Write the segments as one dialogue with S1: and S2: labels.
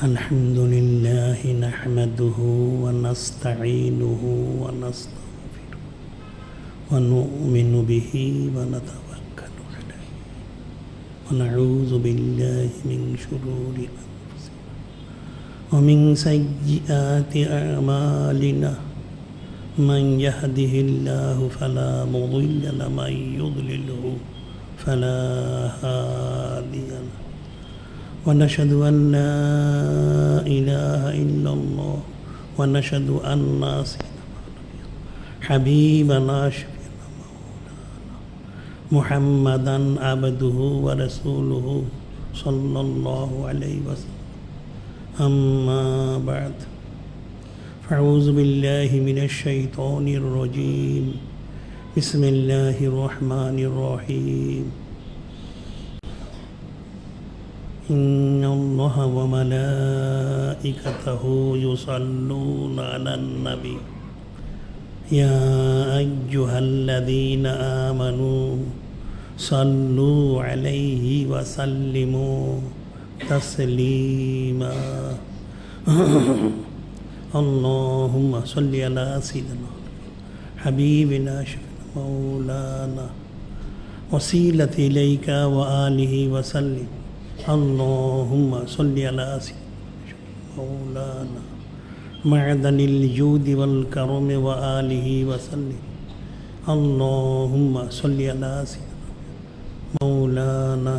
S1: الحمد لله نحمده ونستعينه ونستغفره ونؤمن به ونتوكل عليه ونعوذ بالله من شرور أنفسنا ومن سيئات أعمالنا من يهده الله فلا مضل له ومن يضلله فلا هادي له ونشهد أن لا إله إلا الله ونشهد أن سيدنا حبيبنا شفيعنا مولانا محمدا عبده ورسوله صلى الله عليه وسلم أما بعد فأعوذ بالله من الشيطان الرجيم بسم الله الرحمن الرحيم إن الله وملائكته يصلون على النبي يا أيها الذين آمنوا صلوا عليه وسلموا تسليما اللهم صل على سيدنا حبيبنا شفيعنا مولانا وسيلة إليك وآله وسلم اللهم صل على سيدنا مولانا معدن الجود والكرم وآله وسلم اللهم صل على سيدنا مولانا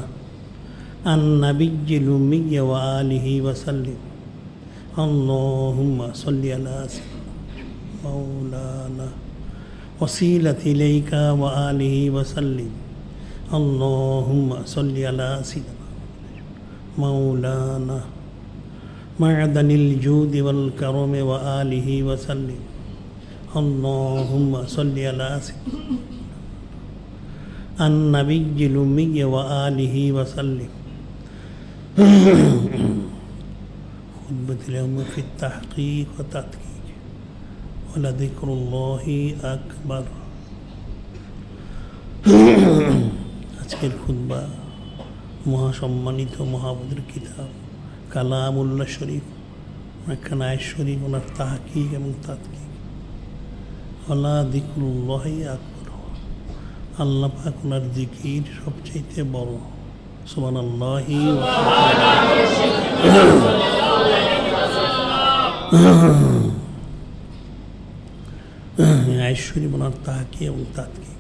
S1: النبي الأمي وآله وسلم اللهم صل على سيدنا مولانا وسيلة إليك وآله وسلم اللهم صل على سيدنا مولانا معدن الجود والكرم وآله وسلم اللهم صل على سيدنا النبي الأمي وآله وسلم خطبة اليوم في التحقيق والتدقيق ولذكر الله أكبر আজকের খুতবা মহাসম্মানিত মহাবুদ্র কিতাব কালামুল্লাহ শরীফ একখানা আয়াত শরীফ ওনার তাহকিক এবং তাদকিক ওলা যিকরুল্লাহি আকবার আল্লাহ পাক ওনার জিকির সবচাইতে বড় সুবহানাল্লাহি আয়াত শরীফ ওনার তাহকিক এবং তাদকিক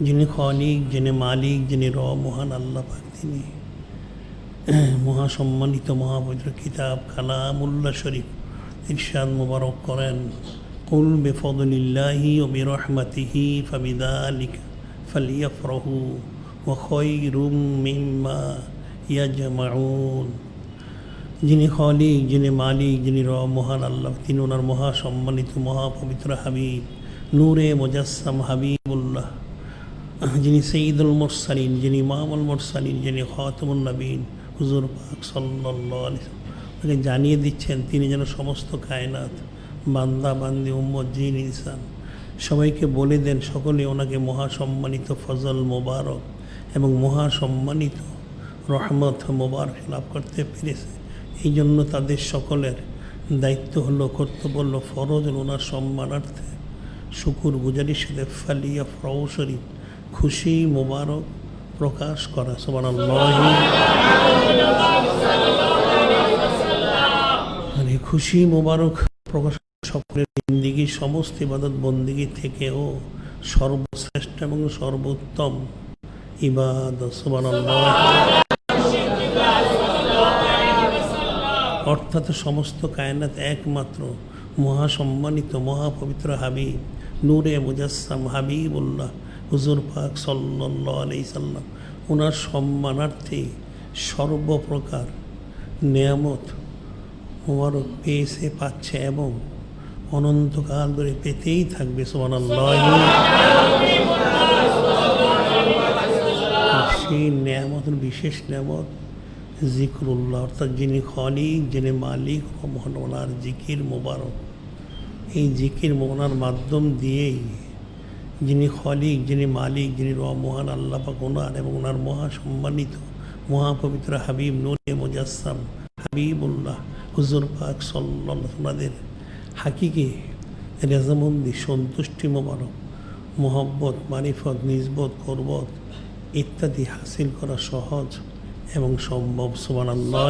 S1: যিনি খালিক যিনি মালিক যিনি মহান আল্লাহ পাক তিনি মহাসম্মানিত মহাপবিত্র কিতাব কালামুল্লাহ শরীফ ইরশাদ মুবারক করেন কুল বিফদলিল্লাহি ওয়া বিরহমাতিহি ফাবিযালিকা ফালিয়াফরাহু ওয়া খায়রুম মিম্মা ইয়াজমাউন যিনি খালিক যিনি মালিক যিনি মহান আল্লাহ তিনি ওনার মহাসম্মানিত মহাপবিত্র হাবিব নূরে মুজাসসাম হাবিবুল্লাহ যিনি সঈদুল মুরসালিন যিনি ইমামুল মুরসালিন যিনি খাতামুন নবীন হুজুর পাক সাল্লাল্লাহু আলাইহি ওয়াসাল্লাম জানিয়ে দিচ্ছেন তিনি যেন সমস্ত কায়নাত বান্দা বান্দি উম্মত জিন ইনসান সবাইকে বলে দেন সকলে ওনাকে মহাসম্মানিত ফজল মোবারক এবং মহাসম্মানিত রহমত মোবারক লাভ করতে পেরেছে এই জন্য তাদের সকলের দায়িত্ব হলো কর্তব্য হলো ফরজ ওনার সম্মানার্থে শুকুর গুজারির সাথে ফালিয়া ফরাউ শরীফ খুশি মোবারক প্রকাশ করা সুবহানাল্লাহি মানে খুশি মোবারক প্রকাশ সকলের জিন্দেগির সমস্ত ইবাদত বন্দেগী থেকেও সর্বশ্রেষ্ঠ এবং সর্বোত্তম ইবাদত সুবহানাল্লাহি অর্থাৎ সমস্ত কায়নাত একমাত্র মহাসম্মানিত মহাপবিত্র হাবিব নূরে মুজাসসাম হাবিবুল্লাহ হুজুর পাক সাল্লাল্লাহু আলাইহি সাল্লাম ওনার সম্মানার্থে সর্বপ্রকার নেয়ামত মোবারক পেয়েছে, পাচ্ছে এবং অনন্তকাল ধরে পেতেই থাকবে। সুবহানাল্লাহ। সেই নেয়ামতের বিশেষ নেয়ামত জিক্রুল্লাহ, অর্থাৎ যিনি খালিক, যিনি মালিক ও মহান ওনার জিকির মোবারক। এই জিকির ওনার মাধ্যম দিয়েই যিনি খালিক, যিনি মালিক, যিনি মহান আল্লাহ পাক ওনার এবং ওনার মহাসম্মানিত মহাপবিত্র হাবিব নূরে মুজাসসাম হাবিবুল্লাহ হুজুর পাক সাল্লাল্লাহু ওনাদের হাকিকে রেজামন্দি সন্তুষ্টি মোবারক মোহব্বত মারিফত নিজবত করবত ইত্যাদি হাসিল করা সহজ এবং সম্ভব। সুবহানাল্লাহ।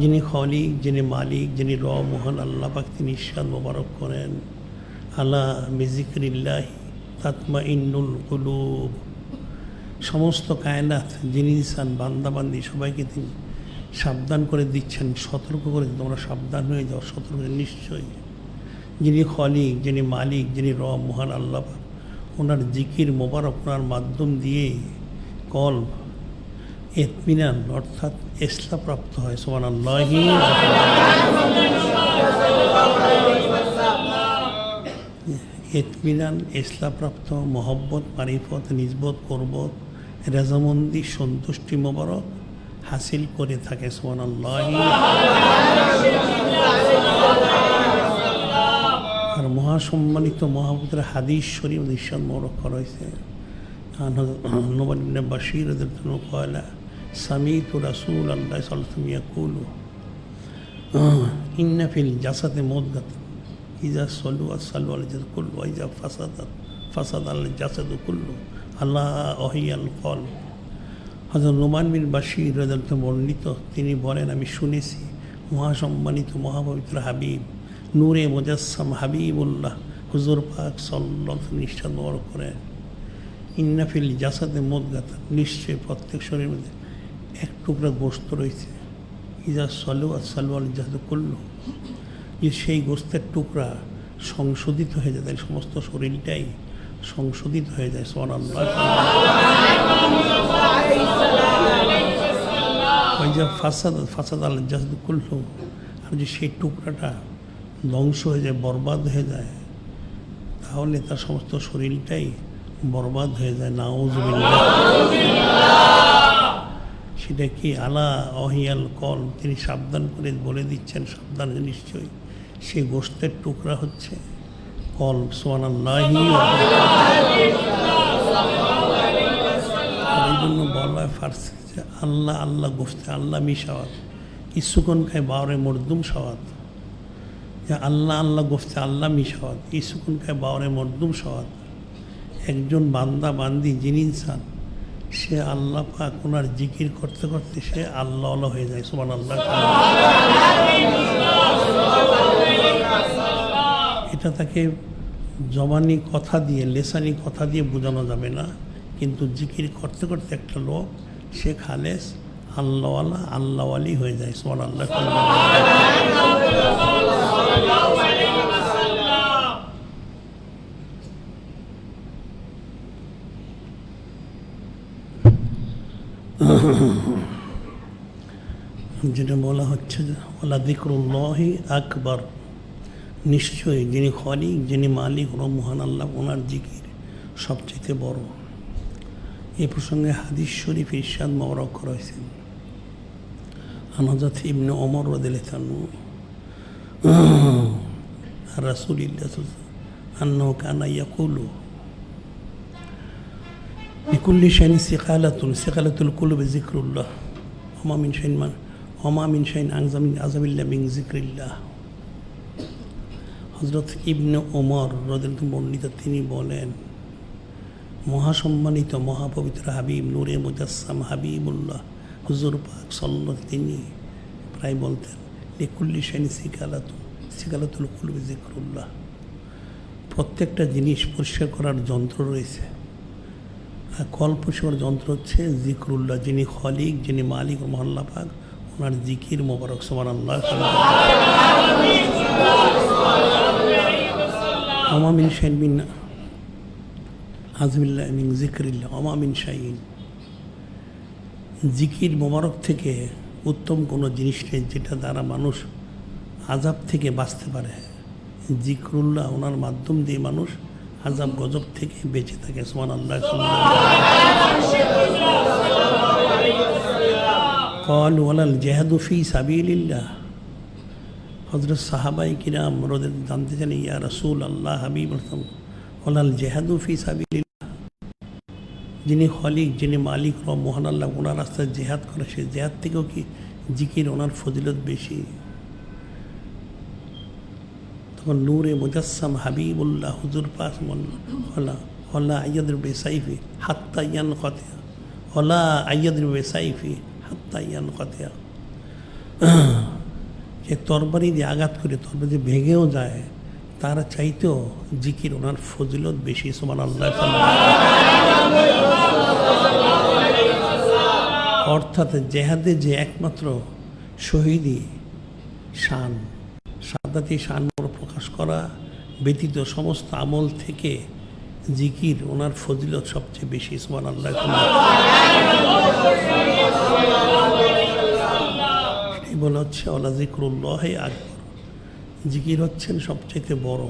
S1: যিনি খালিক, যিনি মালিক, যিনি মহান আল্লাহ পাক, তিনি ইরশাদ মোবারক করেন, আলা বিজিক্রিল্লাহি তাতমাইন্নুল কুলুব। সমস্ত কায়নাত যিনি ইনসান বান্দাবান্দি সবাইকে তিনি সাবধান করে দিচ্ছেন, সতর্ক করে, তোমরা সাবধান হয়ে যাও, সতর্ক। নিশ্চয়ই যিনি খালিক, যিনি মালিক, যিনি মহান আল্লাহ পাক, ওনার জিকির মোবারক ওনার মাধ্যম দিয়ে কলব ইতমিনান অর্থাৎ ইসলাম প্রাপ্ত হয়। সুবহানাল্লাহ। ইতমিনান ইসলাম প্রাপ্ত মোহব্বত মারিফত নিজবত করবত রেজামন্দি সন্তুষ্টি মোবারক হাসিল করে থাকে। সুবহানাল্লাহ। আর মহাসম্মানিত মহাপুত্র হাদিস শরীফ ইরশাদ মোবারক করা হয়েছে, নুমান ইবনে বাশীর রাদিয়াল্লাহু কয়লা সামিতু রাসূলুল্লাহ সাল্লাল্লাহু আলাইহি ওয়াসাল্লাম ইয়াকুলু ইন্না ফিল জাসাদি মুদগাতান ইযা সাল্লু আস-সাল্লু আল জাসাদ কুল্লু ওয়া ইযা ফাসাদা আল জাসাদু কুল্লু আল্লাহ ওহিয়াল কলব। হযরত নুমান বিন বাশীর রাদিয়াল্লাহু বর্ণিত, তিনি বলেন, আমি শুনেছি মহাসম্মানিত মহাপবিত্র হাবিব নূরে মুজাসসাম হাবিবুল্লাহ হুজুর পাক সাল্লাল্লাহু আলাইহি ওয়াসাল্লাম ইরশাদ মোবারক করেন, ইন্না ফিল জাসাদে মুদগাতান, নিশ্চয়ই প্রত্যেক শরীরের মধ্যে এক টুকরা গোশত রয়েছে, ইযা সাল্লু আস-সাল্লু আল জাসাদু কুল্লু, যে সেই গোশতের টুকরা সংশোধিত হয়ে যায়, তাই সমস্ত শরীরটাই সংশোধিত হয়ে যায়। সুবহানাল্লাহ। ওই যে ফাসাদ আল জাসাদু কুল্লু, আর যে সেই টুকরাটা ধ্বংস হয়ে যায়, বরবাদ হয়ে যায়, তাহলে তার সমস্ত শরীরটাই বরবাদ হয়ে যায়। নাউযুবিল্লাহ। সেটা কি? আলা ওহিয়াল কলব, তিনি সাবধান করে বলে দিচ্ছেন, সাবধান, নিশ্চয়ই সেই গোশতের টুকরা হচ্ছে কলব। সুবহানাল্লাহ। এই জন্য বলা হয় ফার্সি যে আল্লাহ আল্লাহ গোশতে আল্লাহ মিশাওয়াত ইসুকন খায় বাওরে মরদুম সওয়াত, যে আল্লাহ আল্লাহ গোফতে আল্লাহ মিশাওয়াত ইসুকুন খায় বাওরে মরদুম সওয়াত। একজন বান্দা বান্দি যিনি ইনসান, সে আল্লাহ পাক ওনার জিকির করতে করতে সে আল্লাহ আল্লাহ হয়ে যায়। সুবহানাল্লাহ। এটা তাকে জবানি কথা দিয়ে, লেসানি কথা দিয়ে বোঝানো যাবে না, কিন্তু জিকির করতে করতে একটা লোক সে খালেস আল্লাহওয়ালা আল্লাহওয়ালি হয়ে যায়। সুবহানাল্লাহ। যেটা বলা হচ্ছে যে ওলা যিকরুল্লাহি আকবার, নিশ্চয়ই যিনি খালিক, যিনি মালিক ও মহান আল্লাহ, ওনার জিকির সবচেয়ে বড়। এই প্রসঙ্গে হাদিস শরীফ ইরশাদ মোবারক করা হয়েছে, হযরত ইবনে ওমর রাদিয়াল্লাহু আনহু রাসূলুল্লাহ আন্নাহু কানা ইয়াকুলু লিকুল্লি শাইইন সিকালাতুল কুলুবি যিকরুল্লাহ ওমা মিন শাইইন আযামিল্লাহ মিন যিকরিল্লাহ। হযরত ইবনে ওমর রাদিয়াল্লাহু বর্ণিত, তিনি বলেন, মহাসম্মানিত মহাপবিত্র হাবিব নূরে মুজাসসাম হাবিবুল্লাহ হুজুর পাক সাল্লাল্লাহু, তিনি প্রায় বলতেন, লিকুল্লি শাইইন সিকালাতুল কুলুবি যিকরুল্লাহ। প্রত্যেকটা জিনিস পরিষ্কার করার যন্ত্র রয়েছে, আর কল পরিষ্কার যন্ত্র হচ্ছে যিকরুল্লাহ, যিনি খালিক, যিনি মালিক ও মহান আল্লাহ পাক, ওনার জিকির মোবারক। সুবহানাল্লাহ। ওমা মিন শাইইন আযবিল্লাহি মিন যিকরিল্লাহ ওয়া মা মিন শাইইন। জিকির মোবারক থেকে উত্তম কোনো জিনিস নেই যেটা দ্বারা মানুষ আযাব থেকে বাঁচতে পারে। জিকরুল্লাহ, ওনার মাধ্যম দিয়ে মানুষ আযাব গজব থেকে বেঁচে থাকে। সুবহানাল্লাহ। ক্বালু ওয়ালাল জিহাদু ফী সাবিলিল্লাহ। হযরত সাহাবায়ে কিরাম রাদিয়াল্লাহু জানতে চান, ইয়া রাসূলুল্লাহ, হাবিবুল্লাহ, ওয়ালাল জিহাদু ফী সাবিলিল্লাহ, যিনি খলিক, যিনি মালিক রব মহান আল্লাহ, ওনার রাস্তায় জেহাদ করে, সেই জেহাদ থেকেও কি জিকির ওনার ফজিলত বেশি? তখন নূরে মুজাসসাম হাবিবুল্লাহ হুজুর পাক হলা আইয়াদুর বেসাইফি হাত্তা ইয়ান কতিয়া, হলা আইয়াদুর বেসাইফি হাত্তা ইয়ান কতিয়া। যে তরবারি দিয়ে আঘাত করে তরবারি যে ভেঙেও যায়, তারা চাইতেও জিকির ওনার ফজিলত বেশি। সুবহানাল্লাহ। অর্থাৎ জেহাদে যে একমাত্র শহীদি শান, শাহাদাতি শান প্রকাশ করা ব্যতীত সমস্ত আমল থেকে জিকির ওনার ফজিলত সবচেয়ে বেশি। সুবহানাল্লাহ। সেটাই বলা হচ্ছে ওয়ালা যিকরুল্লাহি আকবার, জিকির হচ্ছেন সবচেয়ে বড়,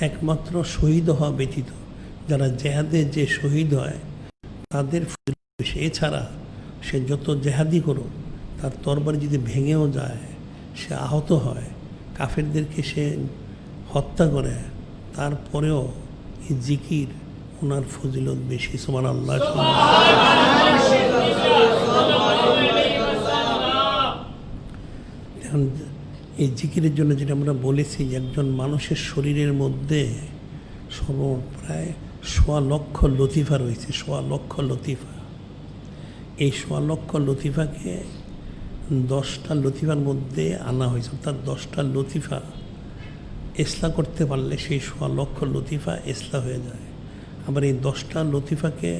S1: একমাত্র শহীদ হওয়া ব্যতীত। যারা জেহাদে যে শহীদ হয় তাদের ফজিলত বেশি। এছাড়া সে যত জেহাদি করো, তার তরবারি যদি ভেঙেও যায়, সে আহত হয়, কাফেরদেরকে সে হত্যা করে, তারপরেও এই জিকির ওনার ফজিলত বেশি। সুবহানাল্লাহ। এখন এই জিকিরের জন্য যেটা আমরা বলেছি, একজন মানুষের শরীরের মধ্যে প্রায় ১.৫ লক্ষ লতিফা রয়েছে। ১.৫ লক্ষ লতিফা। এই ১.৫ লক্ষ লতিফাকে 10টা লতিফার মধ্যে আনা হয়েছে। অর্থাৎ 10টা লতিফা ইসলাহ করতে পারলে সেই ১.৫ লক্ষ লতিফা ইসলাহ হয়ে যায়। আবার এই 10টা লতিফাকে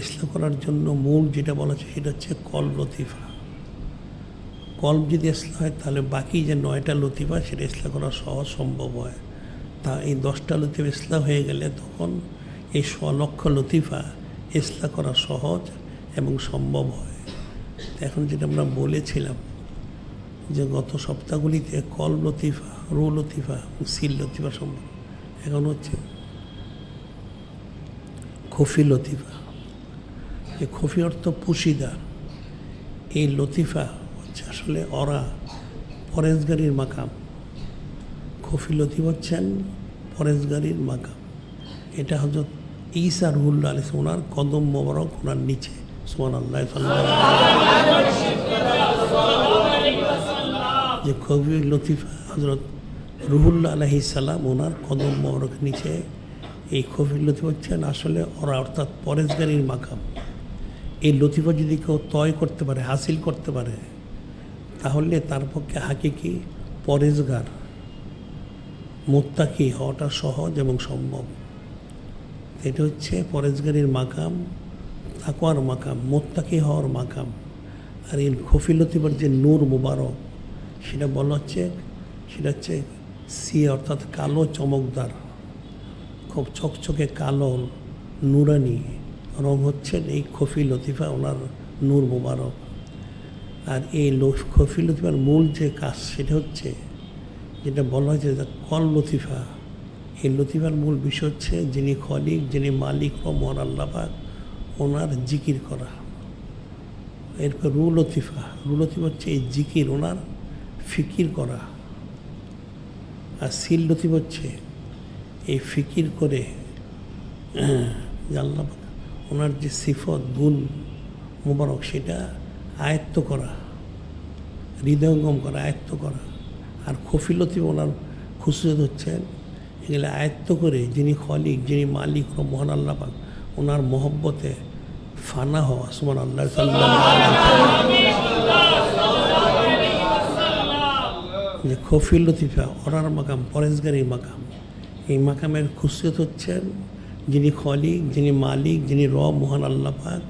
S1: ইসলাহ করার জন্য মূল যেটা বলা হচ্ছে সেটা হচ্ছে কলব লতিফা। কলব যদি ইসলাহ হয়, তাহলে বাকি যে 9টা লতিফা সেটা ইসলাহ করা সহজ সম্ভব হয়। তা এই 10টা লতিফা ইসলাহ হয়ে গেলে তখন এই ১.৫ লক্ষ লতিফা ইসলাহ করা সহজ এবং সম্ভব হয়। এখন যেটা আমরা বলেছিলাম যে গত সপ্তাহগুলিতে কলব লতিফা, রু লতিফা, সিল লতিফা সম্ভব। এখন হচ্ছে খফি লতিফা। এই খফি অর্থ পুশিদা। এই লতিফা হচ্ছে আসলে ওরা পরেজগারির মাকাম। খফি লতিফা হচ্ছেন পরেজগারির মাকাম। এটা হযরত ঈসা রুহুল্লাহ আলাইহিস সালাম, ওনার কদম মোবারক ওনার নিচে। সুবহানাল্লাহ। যে খফি লতিফা হযরত রুহুল্লাহ আলাইহিস সালাম ওনার কদম মোবারক নিচে, এই খফি লতিফা হচ্ছেন আসলে ওরা, অর্থাৎ পরেজগারির মাকাম। এই লতিফা যদি কেউ তয় করতে পারে, হাসিল করতে পারে, তাহলে তার পক্ষে হাকিকি পরেজগার মুত্তাকি হওয়াটা সহজ এবং সম্ভব। এটা হচ্ছে পরেজগারির মাকাম, তাকওয়ার মাকাম, মুত্তাকি হওয়ার মাকাম। আর এই খফি লতিফার যে নূর মুবারক, সেটা বলা হচ্ছে সেটা হচ্ছে অর্থাৎ কালো চমকদার, খুব চকচকে কালো নুরানি রং হচ্ছেন এই খফি লতিফা, ওনার নূর মুবারক। আর এই খফি লতিফার মূল যে কাজ সেটা হচ্ছে যেটা বলা হয়েছে কল লতিফা। এই লতিফার মূল বিষয় হচ্ছে যিনি খলিক, যিনি মালিক ও মহান আল্লাহ পাক, ওনার জিকির করা। এরপর রু লতিফা হচ্ছে এই জিকির ওনার ফিকির করা। আর সিল লতিফা হচ্ছে এই ফিকির করে আল্লাহ পাক ওনার যে সিফত গুণ মুবারক সেটা আয়ত্ত করা, হৃদয়ঙ্গম করা, আয়ত্ত করা। আর খফি লতিফা ওনার খুশিয়ত হচ্ছেন এগুলো আয়ত্ত করে যিনি খলিক, যিনি মালিক ও মহান আল্লাহ পাক, ওনার মহব্বতে ফানা হওয়া। সুবহানাল্লাহ। যে খফি লতিফা ওনার মাকাম পরেজগারির মাকাম। এই মাকামের খুশিয়ত হচ্ছেন যিনি খলিক, যিনি মালিক, যিনি রব মহান আল্লাহ পাক,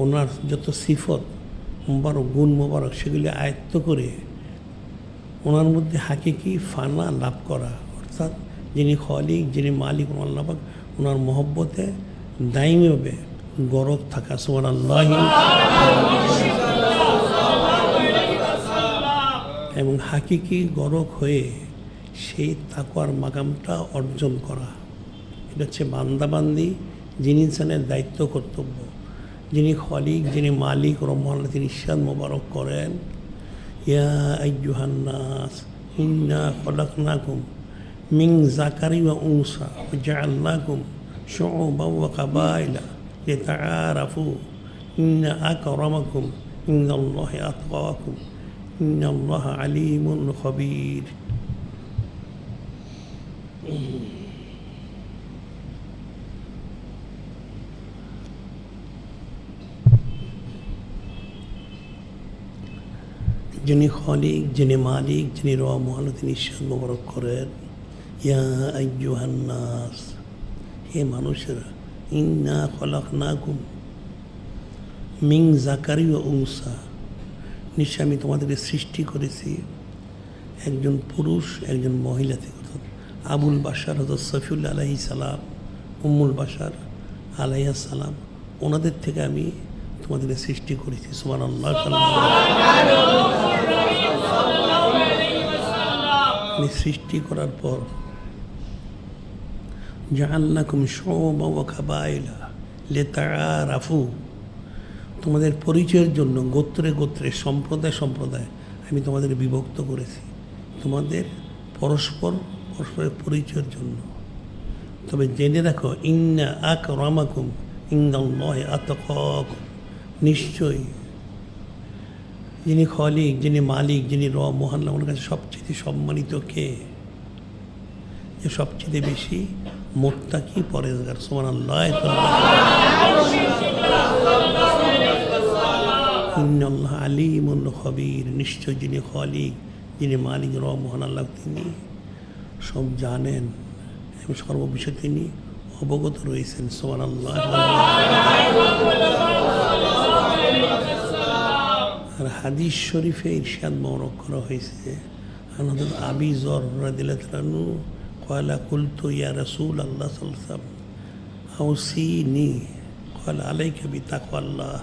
S1: ওনার যত সিফত মুবারক, গুণ মুবারক, সেগুলি আয়ত্ত করে ওনার মধ্যে হাকিকি ফানা লাভ করা। অর্থাৎ যিনি খলিক, যিনি মালিক, আল্লাহ পাক ওনার মহব্বতে দায়ীভাবে গরক থাকা। সুবহানাল্লাহ। এবং হাকিকি গরক হয়ে সেই তাকওয়ার মাকামটা অর্জন করা, এটা হচ্ছে বান্দাবান্দি যিনি ইনসানের দায়িত্ব কর্তব্য। যিনি খলিক, যিনি মালিক রহমান, তিনি ইরশাদ মোবারক করেন, ইয়া আইয়ুহান নাস ইন্না খলাকনাকুম মিন যাকারি ওয়া উনসা ওয়া জাআলনাকুম শুউবান ওয়া কাবাইলা লিতাআরাফু ইন্না আকরামাকুম ইনদাল্লাহি আতকাকুম ইন্নাল্লাহা আলীমুন খবীর। যিনি খলিক, যিনি মালিক, যিনি রহমান, তিনি ইরশাদ মোবারক করেন, ইয়া আইয়ুহান নাস, হে মানুষেরা, ইন্না খলাকনাকুম মিন যাকারি ওয়া উনসা, নিশ্চয় আমি তোমাদেরকে সৃষ্টি করেছি একজন পুরুষ একজন মহিলা থেকে। অর্থাৎ আবুল বাশার হযরত সফিউল্লাহ আলাইহিস সালাম, উম্মুল বাশার আলাইহিস সালাম, ওনাদের থেকে আমি তোমাদেরকে সৃষ্টি করেছি। সুবহানাল্লাহ। সৃষ্টি করার পর জাআলনাকুম শুউবান ওয়া কাবাইলা লিতাআরাফু, তোমাদের পরিচয়ের জন্য গোত্রে গোত্রে, সম্প্রদায় সম্প্রদায় আমি তোমাদের বিভক্ত করেছি, তোমাদের পরস্পরের পরিচয়ের জন্য। তবে জেনে রাখো, ইন্না আকরামাকুম ইনদাল্লাহি আতকাকুম, নিশ্চয়ই যিনি খলিক, যিনি মালিক, যিনি মহান, আমার কাছে সবচেয়ে সম্মানিত কে? যে সবচেয়ে বেশি মুত্তাকি, পরেজগার। সুবহানাল্লাহ। ইন্নাল্লাহা আলীমুন খবীর, নিশ্চয় যিনি খলিক, যিনি মালিক, মহান আল্লাহ, তিনি সব জানেন এবং সর্ববিষয়ে তিনি অবগত রয়েছেন। সুবহানাল্লাহ। আর হাদিস শরীফে ইরশাদ মোবারক করা হয়েছে, হযরত আবি যর রাদিয়াল্লাহু তাআলা ক্বালা কুলতু ইয়া রাসূলাল্লাহ সাল্লাল্লাহু আলাইহি ওয়াসাল্লাম আওসিনি ক্বালা আলাইকা বিতাকওয়াল্লাহ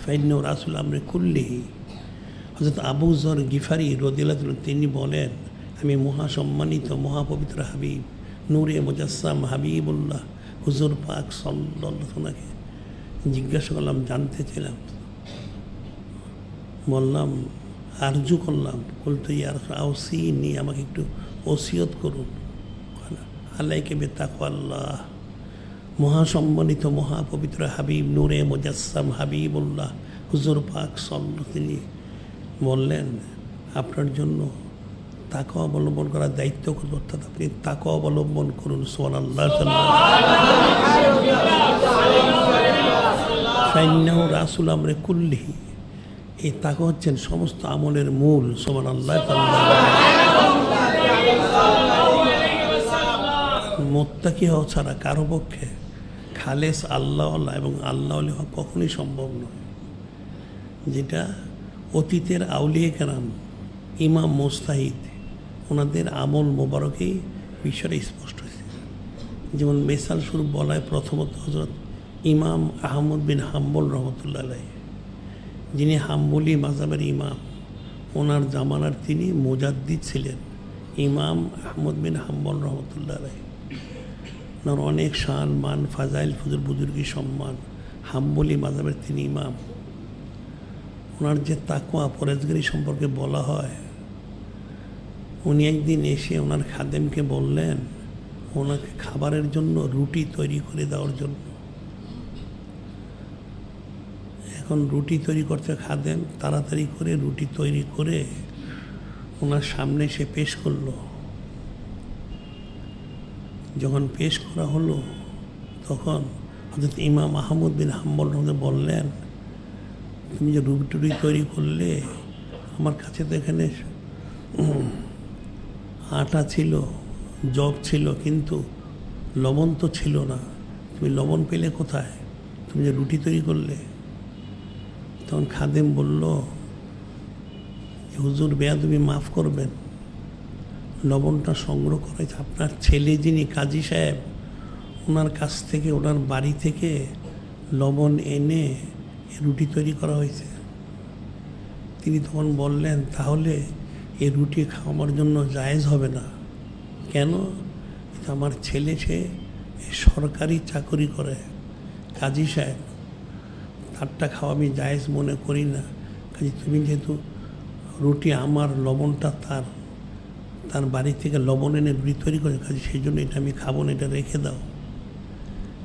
S1: ফাইন্নাহু রাসূলুল আমরি কুল্লিহি। হযরত আবু যর গিফারি রাদিয়াল্লাহু তাআলা তিনি বলেন, আমি মহাসম্মানিত মহাপবিত্র হাবিব নূরে মুজাসসাম হাবিবুল্লাহ হুজুর পাক সাল্লাল্লাহু আলাইহি ওয়াসাল্লামকে জিজ্ঞাসা করলাম, জানতে চাইলাম, বললাম, আরজু করলাম, বলতো ইয়ার আওসিনি, আমাকে একটু ওসিয়ত করুন। আলাইকা বিতাকওয়াল্লাহ, মহাসম্মানিত মহাপবিত্র হাবিব নূরে মুজাসসাম হাবিবুল্লাহ হুজুর পাক সাল্লাল্লাহু, তিনি বললেন, আপনার জন্য তাকওয়া অবলম্বন করার দায়িত্ব করব, অর্থাৎ আপনি তাকওয়া অবলম্বন করুন। সুবহানাল্লাহ। ফাইন্নাহু রাসূলুল আমরি কুল্লিহি, এই তাকওয়া হচ্ছেন সমস্ত আমলের মূল। সুবহানাল্লাহ। মুত্তাকি হওয়া ছাড়া কারো পক্ষে খালেস আল্লাহ এবং আল্লাহ হওয়া কখনোই সম্ভব নয়, যেটা অতীতের আউলিয়া কেরাম, ইমাম মুজতাহিদ, ওনাদের আমল মোবারকেই বিষয়টা স্পষ্ট হয়েছে। যেমন মেসাল স্বরূপ বলা হয়, প্রথমত হযরত ইমাম আহমদ বিন হাম্বল রহমতুল্লাহ আলাইহি, যিনি হাম্বলি মাযহাবের ইমাম, ওনার জামানার তিনি মুজাদ্দিদ ছিলেন, ইমাম আহমদ বিন হাম্বল রহমতুল্লাহ আলাইহি। ওনার অনেক শান মান ফাজাইল ফজল বুজুর্গি সম্মান, হাম্বলি মাযহাবের তিনি ইমাম। ওনার যে তাকওয়া পরেজগারি সম্পর্কে বলা হয়, উনি একদিন এসে ওনার খাদেমকে বললেন ওনাকে খাবারের জন্য রুটি তৈরি করে দেওয়ার জন্য। এখন রুটি তৈরি করতে খাদেম তাড়াতাড়ি করে রুটি তৈরি করে ওনার সামনে সে পেশ করলো। যখন পেশ করা হলো, তখন হযরত ইমাম আহমদ বিন হাম্বল বললেন, তুমি যে রুটি টুটি তৈরি করলে, আমার কাছে তো এখানে আটা ছিল, জব ছিল, কিন্তু লবণ তো ছিল না, তুমি লবণ পেলে কোথায়? তুমি যে রুটি তৈরি করলে। তখন খাদেম বলল, হুজুর বেয়াদবি মাফ করবেন, লবণটা সংগ্রহ করা হয়েছে। আপনার ছেলে যিনি কাজী সাহেব, ওনার কাছ থেকে, ওনার বাড়ি থেকে লবণ এনে রুটি তৈরি করা হয়েছে। তিনি তখন বললেন, তাহলে এই রুটি খাওয়ার জন্য জায়েজ হবে না। কেন? আমার ছেলে সে সরকারি চাকরি করে, কাজী সাহেব, তারটা খাওয়া আমি জায়েজ মনে করি না। কাজে তুমি যেহেতু রুটি আমার, লবণটা তার, তার বাড়ি থেকে লবণ এনে রুটি তৈরি করে, কাজে সেই জন্য এটা আমি খাবো না, এটা রেখে দাও।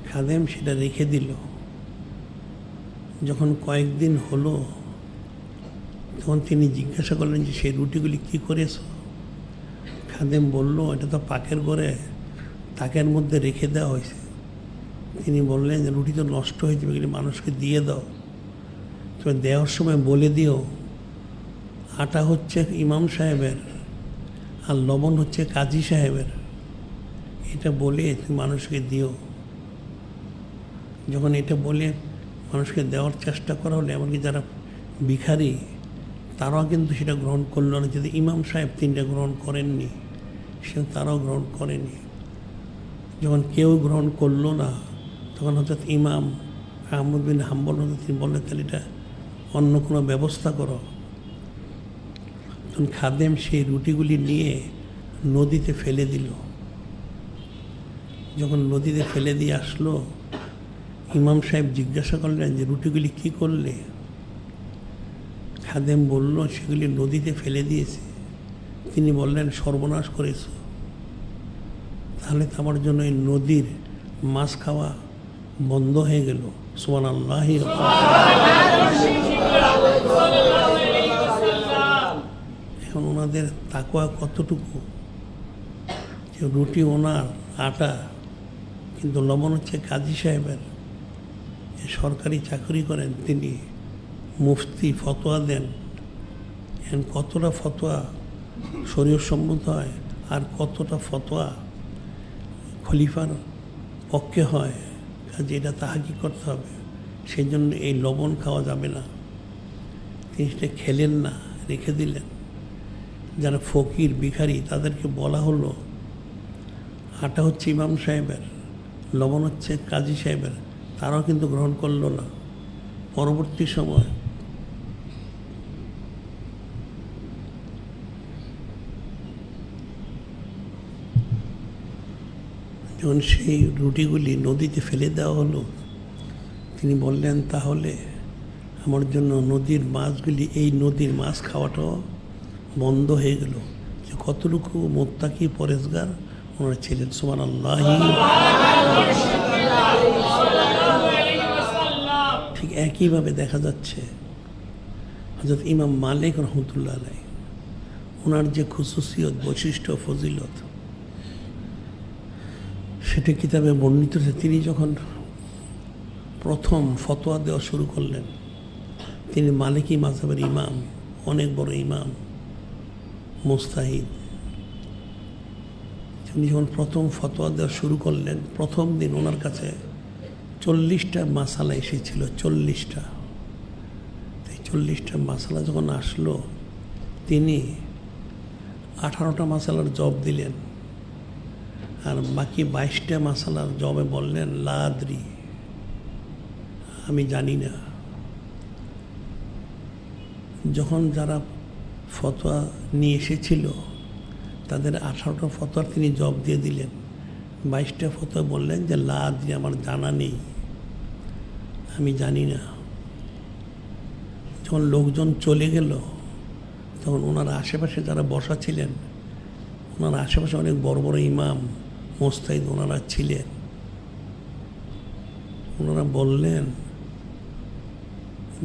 S1: খাদেম সেটা রেখে দিল। যখন কয়েকদিন হলো, তখন তিনি জিজ্ঞাসা করলেন যে সেই রুটিগুলি কী করেছ? খাদেম বলল, এটা তো পাকের ঘরে তাকের মধ্যে রেখে দেওয়া হয়েছে। তিনি বললেন যে রুটি তো নষ্ট হয়ে যাবে, এগুলি মানুষকে দিয়ে দাও। তবে দেওয়ার সময় বলে দিও আটা হচ্ছে ইমাম সাহেবের আর লবণ হচ্ছে কাজী সাহেবের, এটা বলে তুমি মানুষকে দিও। যখন এটা বলে মানুষকে দেওয়ার চেষ্টা করা হলো, এমনকি যারা ভিখারি তারাও কিন্তু সেটা গ্রহণ করল না। যদি ইমাম সাহেব তিনটা গ্রহণ করেননি, সে তারাও গ্রহণ করেনি। যখন কেউ গ্রহণ করলো না, তখন হঠাৎ ইমাম আহমদ বিন হাম্বল তিনি বললেন, তাহলে এটা অন্য কোনো ব্যবস্থা করো। তখন খাদেম সেই রুটিগুলি নিয়ে নদীতে ফেলে দিল। যখন নদীতে ফেলে দিয়ে আসলো, ইমাম সাহেব জিজ্ঞাসা করলেন যে রুটিগুলি কী করলে? খাদেম বলল, সেগুলি নদীতে ফেলে দিয়েছে। তিনি বললেন, সর্বনাশ করেছ, তাহলে তো আমার জন্য এই নদীর মাছ খাওয়া বন্ধ হয়ে গেল। সুবহানাল্লাহ। এখন ওনাদের তাকওয়া কতটুকু, যে রুটি ওনার, আটা, কিন্তু লবণ হচ্ছে কাজী সাহেবের, সরকারি চাকরি করেন, তিনি মুফতি, ফতোয়া দেন। এখন কতটা ফতোয়া শরীয়ত সম্মত হয় আর কতটা ফতোয়া খলিফার পক্ষে হয়, কাজে এটা তাহাকি করতে হবে। সেই জন্য এই লবণ খাওয়া যাবে না। তিনি সেটা খেলেন না, রেখে দিলেন। যারা ফকির ভিখারি তাদেরকে বলা হলো আটা হচ্ছে ইমাম সাহেবের, লবণ হচ্ছে কাজী সাহেবের, তারাও কিন্তু গ্রহণ করলো না। পরবর্তী সময় যখন সেই রুটিগুলি নদীতে ফেলে দেওয়া হলো, তিনি বললেন, তাহলে আমার জন্য নদীর মাছগুলি, এই নদীর মাছ খাওয়াটাও বন্ধ হয়ে গেল। যে কতটুকু মুত্তাকি পরেজগার ওনারা ছিলেন। সুবহানাল্লাহ। ঠিক একইভাবে দেখা যাচ্ছে হযরত ইমাম মালিক রহমতুল্লাহ আলাইহি, ওনার যে খুসুসিয়ত, বৈশিষ্ট্য, ফজিলত, সেটা কিতাবে বর্ণিত হয়েছে। তিনি যখন প্রথম ফতোয়া দেওয়া শুরু করলেন, তিনি মালিকি মাযহাবের ইমাম, অনেক বড় ইমাম, মুস্তাহিদ। তিনি যখন প্রথম ফতোয়া দেওয়া শুরু করলেন, প্রথম দিন ওনার কাছে 40টা মাসালা এসেছিল। 40টা। এই 40টা মাসালা যখন আসলো, তিনি 18টা মাসালার জবাব দিলেন, আর বাকি 22টা মাসালার জবাবে বললেন, লা আদরি, আমি জানি না। যখন যারা ফতোয়া নিয়ে এসেছিল তাদের 18টা ফতোয়ার তিনি জবাব দিয়ে দিলেন। 22টা ফতোয়া বললেন যে লা আদরি, আমার জানা নেই, আমি জানি না। যখন লোকজন চলে গেল, তখন ওনার আশেপাশে যারা বসা ছিলেন, ওনার আশেপাশে অনেক বড় বড় ইমাম, মুস্তাহিদ ওনারা ছিলেন। ওনারা বললেন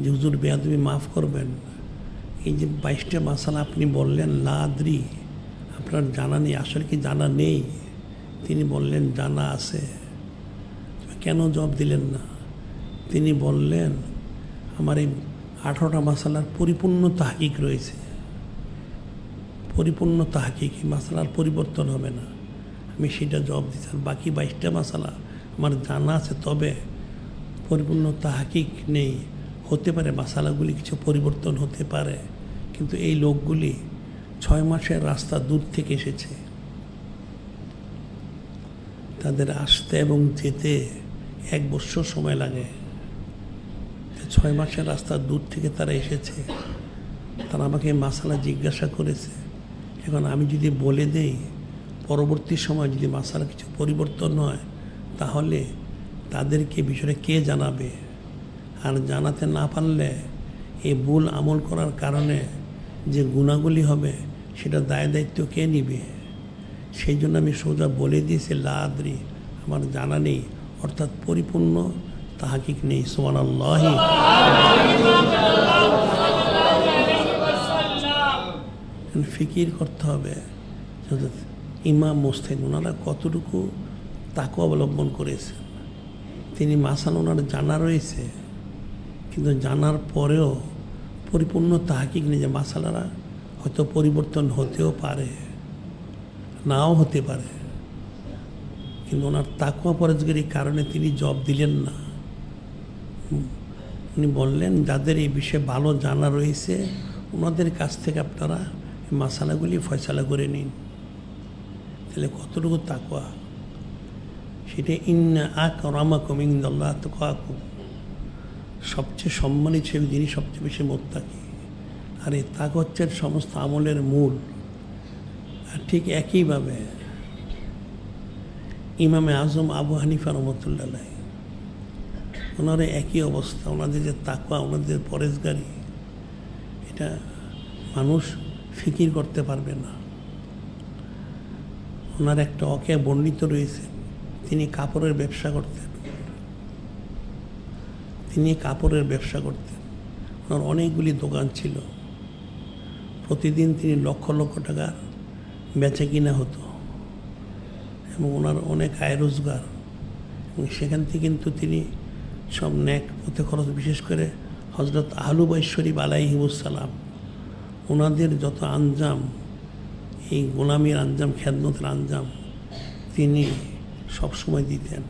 S1: যে হুজুর, বেয়াদবি মাফ করবেন, এই যে 22টা মাসালা আপনি বললেন লা আদরি, আপনার জানা নেই, আসলে কি জানা নেই? তিনি বললেন, জানা আছে। কেন জবাব দিলেন না? তিনি বললেন, আমার এই 18টা মাসালার পরিপূর্ণ তাহকিক রয়েছে, পরিপূর্ণ তাহকিক, এই মাসালার পরিবর্তন হবে না, আমি সেটা জবাব দিচ্ছি। আর বাকি 22টা মাসালা আমার জানা আছে, তবে পরিপূর্ণ তাহকিক নেই। হতে পারে মাসালাগুলি কিছু পরিবর্তন হতে পারে, কিন্তু এই লোকগুলি 6 মাসের রাস্তা দূর থেকে এসেছে। তাদের আসতে এবং যেতে 1 বছর সময় লাগে। 6 মাসের রাস্তা দূর থেকে তারা এসেছে, তারা আমাকে মাসালা জিজ্ঞাসা করেছে। এখন আমি যদি বলে দেই, পরবর্তী সময় যদি মাসালা কিছু পরিবর্তন হয়, তাহলে তাদেরকে বিষয়টা কে জানাবে? আর জানাতে না পারলে এই ভুল আমল করার কারণে যে গুণাগুলি হবে, সেটা দায় দায়িত্ব কে নিবে? সেই জন্য আমি সোজা বলে দিয়েছি, লা আদরি, আমার জানা নেই, অর্থাৎ পরিপূর্ণ তাহাকিক নেই। সুবহানাল্লাহি। ফিকির করতে হবে ইমাম মুজতাহিদ ওনারা কতটুকু তাকওয়া অবলম্বন করেছে। তিনি মাসালা ওনার জানা রয়েছে, কিন্তু জানার পরেও পরিপূর্ণ তাহাকিক নেই যে মাসালারা হয়তো পরিবর্তন হতেও পারে, নাও হতে পারে। কিন্তু ওনার তাকওয়া পরহেজগারির কারণে তিনি জব দিলেন না। উনি বললেন, যাদের এই বিষয়ে ভালো জানা রয়েছে ওনাদের কাছ থেকে আপনারা এই মাসালাগুলি ফয়সালা করে নিন। তাহলে কতটুকু তাকওয়া, সেটা ইন্না আকরামাকুম ইনদাল্লাহি আতকাকুম, সবচেয়ে সম্মানিত যিনি সবচেয়ে বেশি মুত্তাকি। আর এই তাকওয়া হচ্ছে সমস্ত আমলের মূল। আর ঠিক একইভাবে ইমামে আজম আবু হানিফা রহমতুল্লাহ আলাইহি, ওনারা একই অবস্থা। ওনাদের যে তাকওয়া, ওনাদের পরহেজগারি, এটা মানুষ ফিকির করতে পারবে না। ওনার একটা অকেয়া বর্ণিত রয়েছে, তিনি কাপড়ের ব্যবসা করতেন। ওনার অনেকগুলি দোকান ছিল। প্রতিদিন তিনি লক্ষ লক্ষ টাকা বেচা কিনা হতো এবং ওনার অনেক আয় রোজগার। এবং সেখান থেকে কিন্তু তিনি সব ন্যাক পথে খরচ, বিশেষ করে হজরত আহলু বাইত শরীফ আলাইহিমুসসালাম, ওনাদের যত আঞ্জাম, এই গোলামির আঞ্জাম, খেদমতের আঞ্জাম তিনি সবসময় দিতেন।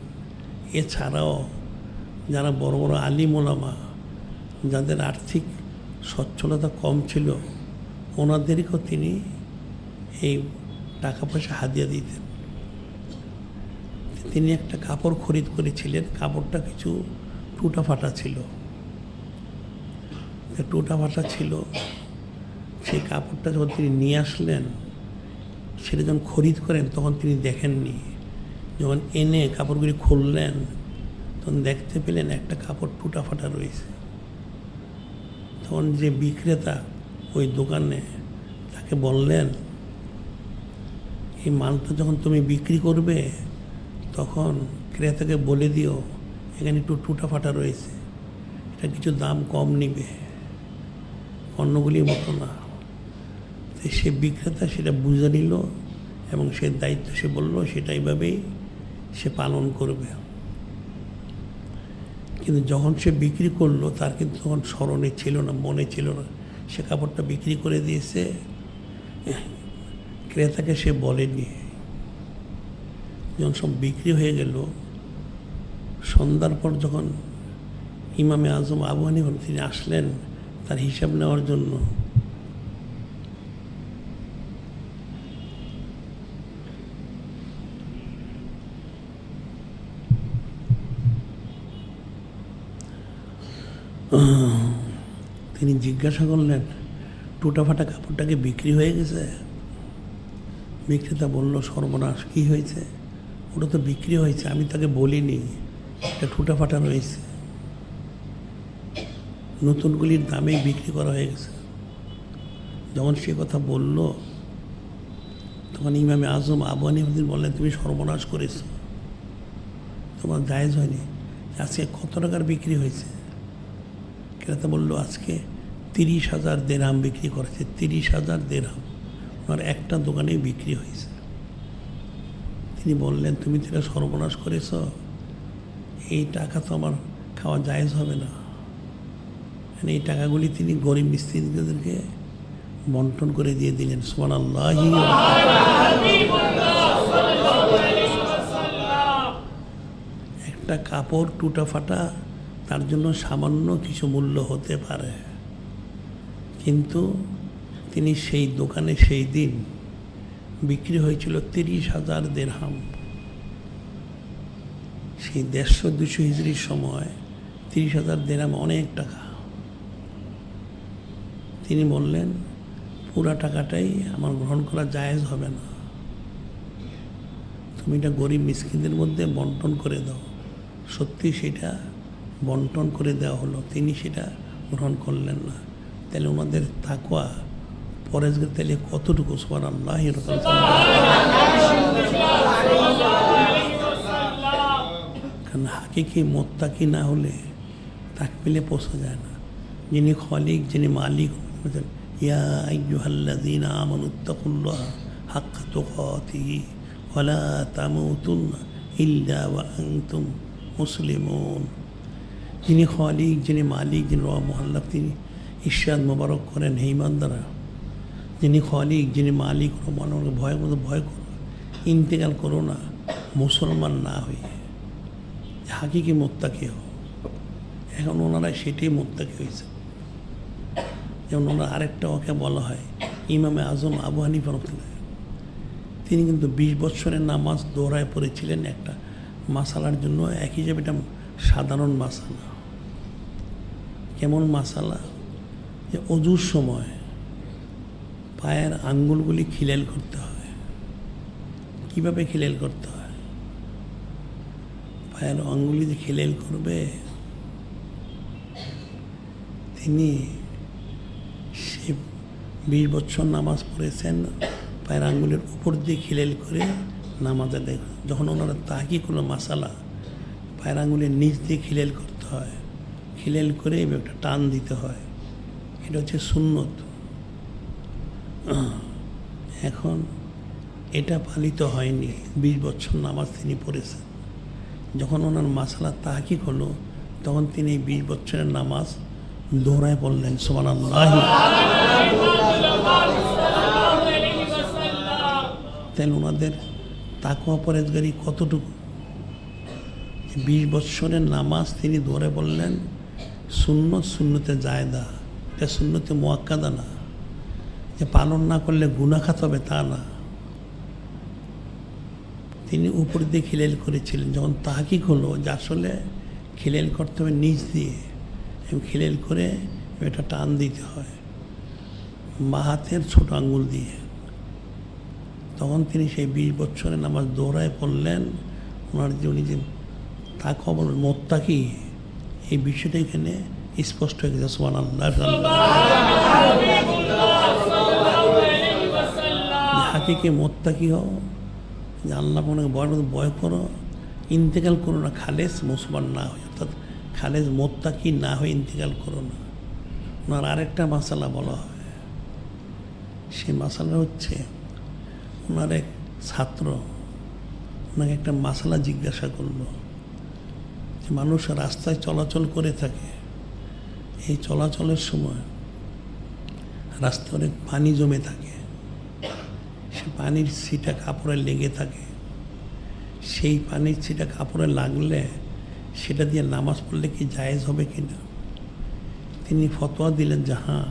S1: এছাড়াও যারা বড় বড় আলিম ওলামা, যাদের আর্থিক সচ্ছলতা কম ছিল, ওনাদেরকেও তিনি এই টাকা পয়সা হাদিয়া দিতেন। তিনি একটা কাপড় খরিদ করেছিলেন, কাপড়টা কিছু টুটা ফাটা ছিল। সেই কাপড়টা যখন তিনি নিয়ে আসলেন, সেটা যখন খরিদ করেন তখন তিনি দেখেননি। যখন এনে কাপড়গুলি খুললেন, তখন দেখতে পেলেন একটা কাপড় টুটা ফাটা রয়েছে। তখন যে বিক্রেতা ওই দোকানে, তাকে বললেন, এই মালটা যখন তুমি বিক্রি করবে তখন ক্রেতাকে বলে দিও এখানে একটু টুটা ফাটা রয়েছে, এটা কিছু দাম কম নিবে, অন্যগুলির মতো না। তো সে বিক্রেতা সেটা বুঝে নিল এবং সে দায়িত্ব সে বলল, সেটা এইভাবেই সে পালন করবে। কিন্তু যখন সে বিক্রি করলো, তার কিন্তু তখন স্মরণে ছিল না, মনে ছিল না, সে কাপড়টা বিক্রি করে দিয়েছে। ক্রেতাকে সে বলেনি। যখন সব বিক্রি হয়ে গেল, সন্ধ্যার পর যখন ইমামে আজম আবু হানিফা তিনি আসলেন তার হিসাব নেওয়ার জন্য, তিনি জিজ্ঞাসা করলেন, টুটা ফাটা কাপড়টাকে বিক্রি হয়ে গেছে? বিক্রেতা বলল, সর্বনাশ, কী হয়েছে? ওটা তো বিক্রি হয়েছে, আমি তাকে বলিনি এটা টুটা ফাটা রয়েছে, নতুনগুলির দামেই বিক্রি করা হয়ে গেছে। যখন সে কথা বলল, তখন ইমামে আজম আবু হানিফা বললেন, তুমি সর্বনাশ করেছ, তোমার জায়েজ হয়নি। আজকে কত টাকার বিক্রি হয়েছে? ক্রেতা বলল, আজকে 30,000 দিরহাম বিক্রি করেছে। 30,000 দিরহাম ওনার একটা দোকানেই বিক্রি হয়েছে। তিনি বললেন, তুমি তো এটা সর্বনাশ করেছ, এই টাকা তো আমার খাওয়া জায়েজ হবে না। এই টাকাগুলি তিনি গরিব মিসকিনদেরকে বন্টন করে দিয়ে দিলেন। সুবহানাল্লাহি। একটা কাপড় টুটা ফাটা, তার জন্য সামান্য কিছু মূল্য হতে পারে, কিন্তু তিনি সেই দোকানে সেই দিন বিক্রি হয়েছিল 30,000 দিরহাম। সেই 150-200 হিজরির সময় 30,000 দিরহাম অনেক টাকা। তিনি বললেন পুরা টাকাটাই আমার গ্রহণ করা জায়েজ হবে না, তুমি এটা গরিব মিসকিনদের মধ্যে বন্টন করে দাও। সত্যি সেটা বন্টন করে দেওয়া হলো, তিনি সেটা গ্রহণ করলেন না। তাহলে ওনাদের তাকওয়া পরেজগার তাহলে কতটুকু, সুবহানাল্লাহ। কারণ হাকিকি মুত্তাকি না হলে তাকবিলে পৌঁছা যায় না। যিনি খালিক, যিনি মালিক, ইয়া আইয়ুহাল্লাযীনা আমানুত্তাকুল্লাহ হাক্কা তুকাতিহি ওয়া লা তামুতুন্না ইল্লা ওয়া আনতুম মুসলিমুন। যিনি খালিক, যিনি মালিক, যিনি রব মুহাল্লাক, তিনি ইরশাদ মোবারক করেন, হে ইমানদাররা, যিনি খালিক, যিনি মালিক, রহমানকে ভয় করো, ইন্তেকাল করো না মুসলমান না হয়ে, হাকিকি মুত্তাকি হও। এখন ওনারা সেটাই মুত্তাকি হয়েছে। যেমন ওনার আরেকটা ওকে বলা হয় ইমামে আজম আবু হানিফা রাহমাতুল্লাহ, তিনি কিন্তু 20 বছরের নামাজ দোহরায় পড়েছিলেন একটা মাসালার জন্য। এক হিসেবে এটা সাধারণ মাসালা। কেমন মাসালা? যে অজুর সময় পায়ের আঙ্গুলগুলি খিলাল করতে হয়। কিভাবে খিলাল করতে হয়? পায়ের আঙ্গুলি যে খিলাল করবে, তিনি সে 20 বছর নামাজ পড়েছেন, পায়ের আঙ্গুলের উপর দিয়ে খিলাল করে নামাজে দেখ। যখন ওনারা তাহাকি কোনো মাসালা পায়ের আঙ্গুলের নিচ দিয়ে খিলাল করতে হয়, খিলাল করে এবার একটা টান দিতে হয়, এটা হচ্ছে সুন্নত। এখন এটা পালিত হয়নি। 20 বছর নামাজ তিনি পড়েছেন। যখন ওনার মাসালা তাহাকিক হলো, তখন তিনি এই 20 বছরের নামাজ দোহরায় পড়লেন, সুবহানাল্লাহ। তাই ওনাদের তাকওয়া পরেজগারি কতটুকু? 20 বছরের নামাজ তিনি দোহরায় পড়লেন। সুন্নতে জায়দা, এটা সুন্নতে মুআক্কাদা না, যে পালন না করলে গুনাহ খাত হবে তা না। তিনি উপর দিয়ে খিলাল করেছিলেন। যখন তাহকিক হলো যে আসলে খিলাল করতে হবে নিচ দিয়ে, এবং খিলাল করে এটা টান দিতে হয় হাতের ছোট আঙ্গুল দিয়ে, তখন তিনি সেই 20 বছরের নামাজ দোহরায় পড়লেন। ওনার যে উনি যে তাকওয়া বলেন মুত্তাকি, এই বিষয়টা এখানে স্পষ্ট হয়ে গেছে, সুবহানাল্লাহ। হাকিকি মুত্তাকি হও, যে আল্লাহ মনে ভয় করো, ইন্তেকাল করো না খালেস মুসলমান না হয়ে, অর্থাৎ খালেস মুত্তাকি না হয়ে ইন্তেকাল করো না। ওনার আরেকটা মাসালা বলা হয়, সেই মাসালা হচ্ছে ওনার এক ছাত্র ওনাকে একটা মাসালা জিজ্ঞাসা করলো, যে মানুষ রাস্তায় চলাচল করে থাকে, এই চলাচলের সময় রাস্তায় অনেক পানি জমে থাকে, সে পানির ছিটা কাপড়ে লেগে থাকে, সেই পানির ছিটা কাপড়ে লাগলে সেটা দিয়ে নামাজ পড়লে কি জায়েজ হবে কিনা? তিনি ফতোয়া দিলেন যে হ্যাঁ,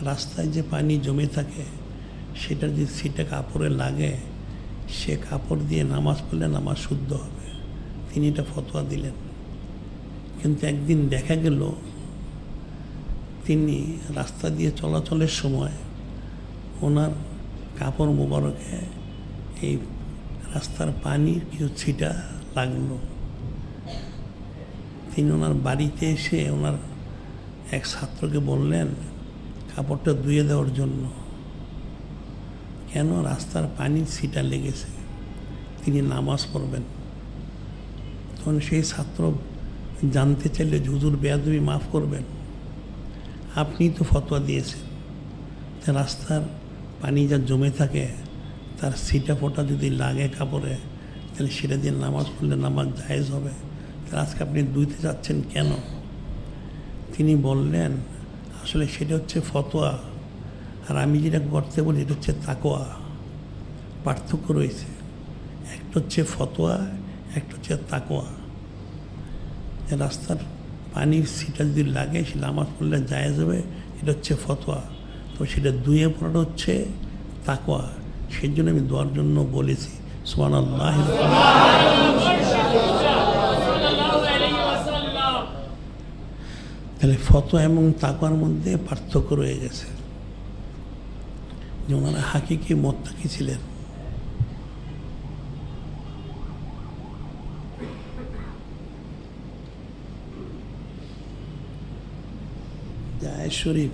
S1: রাস্তায় যে পানি জমে থাকে সেটা যদি ছিটা কাপড়ে লাগে, সে কাপড় দিয়ে নামাজ পড়লে নামাজ শুদ্ধ হবে। তিনি এটা ফতোয়া দিলেন। কিন্তু একদিন দেখা গেল তিনি রাস্তা দিয়ে চলাচলের সময় ওনার কাপড় মোবারকে এই রাস্তার পানির কিছু ছিটা লাগলো। তিনি ওনার বাড়িতে এসে ওনার এক ছাত্রকে বললেন কাপড়টা ধুয়ে দেওয়ার জন্য। কেন? রাস্তার পানির ছিটা লেগেছে, তিনি নামাজ পড়বেন। তখন সেই ছাত্র জানতে চাইলে, হুজুর বেয়াদবি মাফ করবেন, আপনি তো ফতোয়া দিয়েছেন রাস্তার পানি যা জমে থাকে তার ছিটা ফোঁটা যদি লাগে কাপড়ে, তাহলে সেটা দিয়ে নামাজ পড়লে নামাজ জায়েজ হবে। তাহলে আজকে আপনি ধুইতে যাচ্ছেন কেন? তিনি বললেন আসলে সেটা হচ্ছে ফতোয়া, আর আমি যেটা করতে বলি এটা হচ্ছে তাকওয়া। পার্থক্য রয়েছে, একটা হচ্ছে ফতোয়া, একটা হচ্ছে তাকওয়া। রাস্তার পানির ছিটা যদি লাগে সে নামাজ পড়লে জায়েজ হবে, এটা হচ্ছে ফতোয়া। তো সেটা ধুয়ে পড়াটা হচ্ছে তাকওয়া। সেই জন্য আমি দোয়ার জন্য বলেছি, সুবহানাল্লাহ। তাহলে ফতোয়া এবং তাকওয়ার মধ্যে পার্থক্য রয়ে গেছে। যে ওনারা হাকিকি মুত্তাকি ছিলেন। আয়াত শরীফ,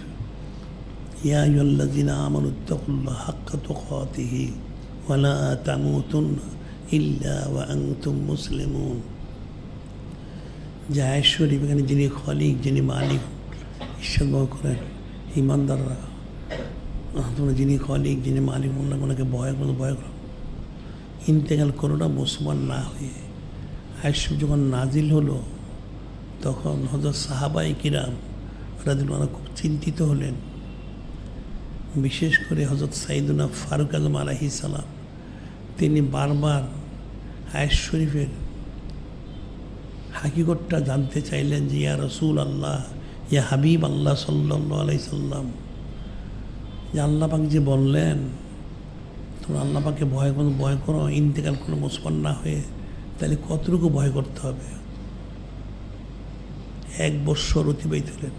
S1: ইয়া আইয়ুহাল্লাযীনা আমানুত্তাকুল্লাহা হাক্কা তুকাতিহি ওয়া লা তামুতুন্না ইল্লা ওয়া আনতুম মুসলিমুন। যে আয়াত শরীফ, এখানে যিনি খালিক, যিনি মালিক, ঈশ্বর করেন ইমানদাররা, তোমরা যিনি খালিক, যিনি মালিক, ওনাকে ভয় করো, ইন্তেকাল করো না মুসলমান না হয়ে। আয়াত শরীফ যখন নাজিল হলো তখন হযরত সাহাবায়ে কিরাম রাদিয়াল্লাহু খুব চিন্তিত হলেন। বিশেষ করে হযরত সাইয়্যিদুনা ফারুক আযম আলাইহিস সালাম, তিনি বারবার আয়াত শরীফের হাকিকতটা জানতে চাইলেন যে ইয়া রাসূল আল্লাহ, ইয়া হাবিব আল্লাহ সাল্লাল্লাহু আলাইহি সাল্লাম, যে আল্লাহ পাক যে বললেন তোমরা আল্লাহ পাককে ভয় করো ইন্তেকাল করো মুসলমান না হয়ে, তাহলে কতটুকু ভয় করতে হবে? 1 বৎসর অতিবাহিত হলেন।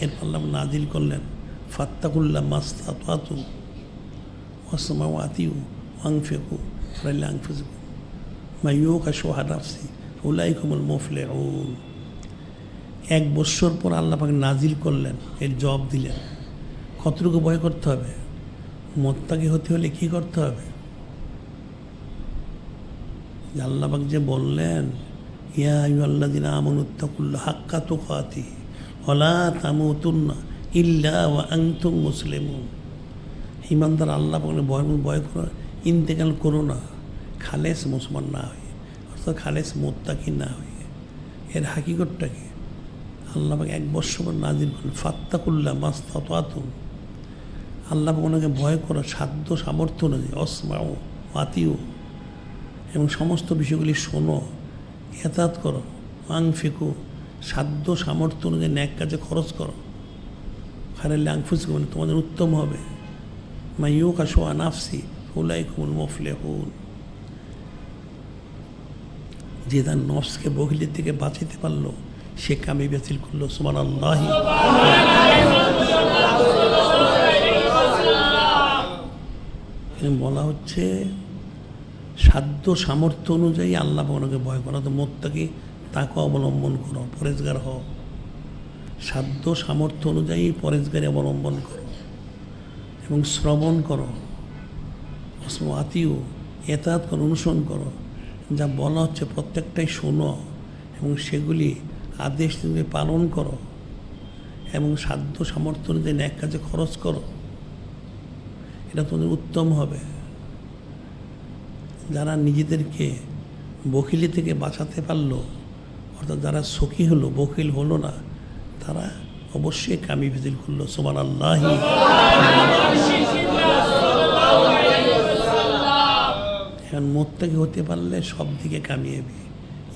S1: এরপর আল্লাহ নাজিল করলেন ফাত্তাকুল্লাহ মাস্তাতাতু ওয়াসমাউ আতিউ ওয়ানফিকু ফালিল্লাহি আনফুসুকুম মা ইউকা শুহা নাফসি উলাইকুমুল মুফলিহুন। 1 বৎসর পর আল্লাহ পাক নাজিল করলেন, এর জবাব দিলেন কতটুকু ভয় করতে হবে? মুত্তাকি হতে হলে কী করতে হবে? আল্লাহ পাক যে বললেন ইয়া আইয়ুহাল্লাযীনা আমানুত্তাকুল্লাহা হাক্কা তুকাতিহি ওয়া লা তামুতুন্না ইল্লা ওয়া আনতুম মুসলিমুন। ইমানদার আল্লাহ পাক ভয় করো, ইন্তেকাল করো না খালেস মুসলমান না হয়ে, অর্থাৎ খালেস মুত্তাকি না হয়ে। এর হাকিকতটা কি? আল্লাহ পাক 1 বৎসর পর নাজিল করলেন ফাত্তাকুল্লাহ মাস্তাতাতুম। আল্লাহ পাক ওনাকে ভয় করো সাধ্য সামর্থ্য অনুযায়ী, অসমাউ আতিউ, এবং সমস্ত বিষয়গুলি শোনো, এতাত করো, আনফিকু, সাধ্য সামর্থ্য অনুযায়ী ন্যাক কাজে খরচ করো, খালিল্লাহি আনফুসুকুম, মানে তোমাদের উত্তম হবে, মা ইউকা শুহা নাফসি উলাইকুমুল মুফলিহুন। যে তার নফসকে বখিলের থেকে বাঁচাতে পারলো সে কামিয়াবি হাসিল করলো। সুবহানাল্লাহ। বলা হচ্ছে সাধ্য সামর্থ্য অনুযায়ী আল্লাহ ওনাকে ভয় করা। তো মুত্তাকি তাকে অবলম্বন করো, পরেজগার হও। সাধ্য সামর্থ্য অনুযায়ী পরেজগারি অবলম্বন করো এবং শ্রবণ করো, আতিও এতাত করো, অনুসরণ করো। যা বলা হচ্ছে প্রত্যেকটাই শোনো এবং সেগুলি আদেশ তুমি পালন করো এবং সাধ্য সামর্থ্য অনুযায়ী ন্যাক কাজে খরচ করো। এটা তোমাদের উত্তম হবে। যারা নিজেদেরকে বখিলি থেকে বাঁচাতে পারলো, অর্থাৎ যারা সখী হলো, বখিল হলো না, তারা অবশ্যই কামিয়াবি হাসিল করলো। সুবহানাল্লাহ। এখন মুত্তাকি হতে পারলে সব দিকে কামিয়াবি,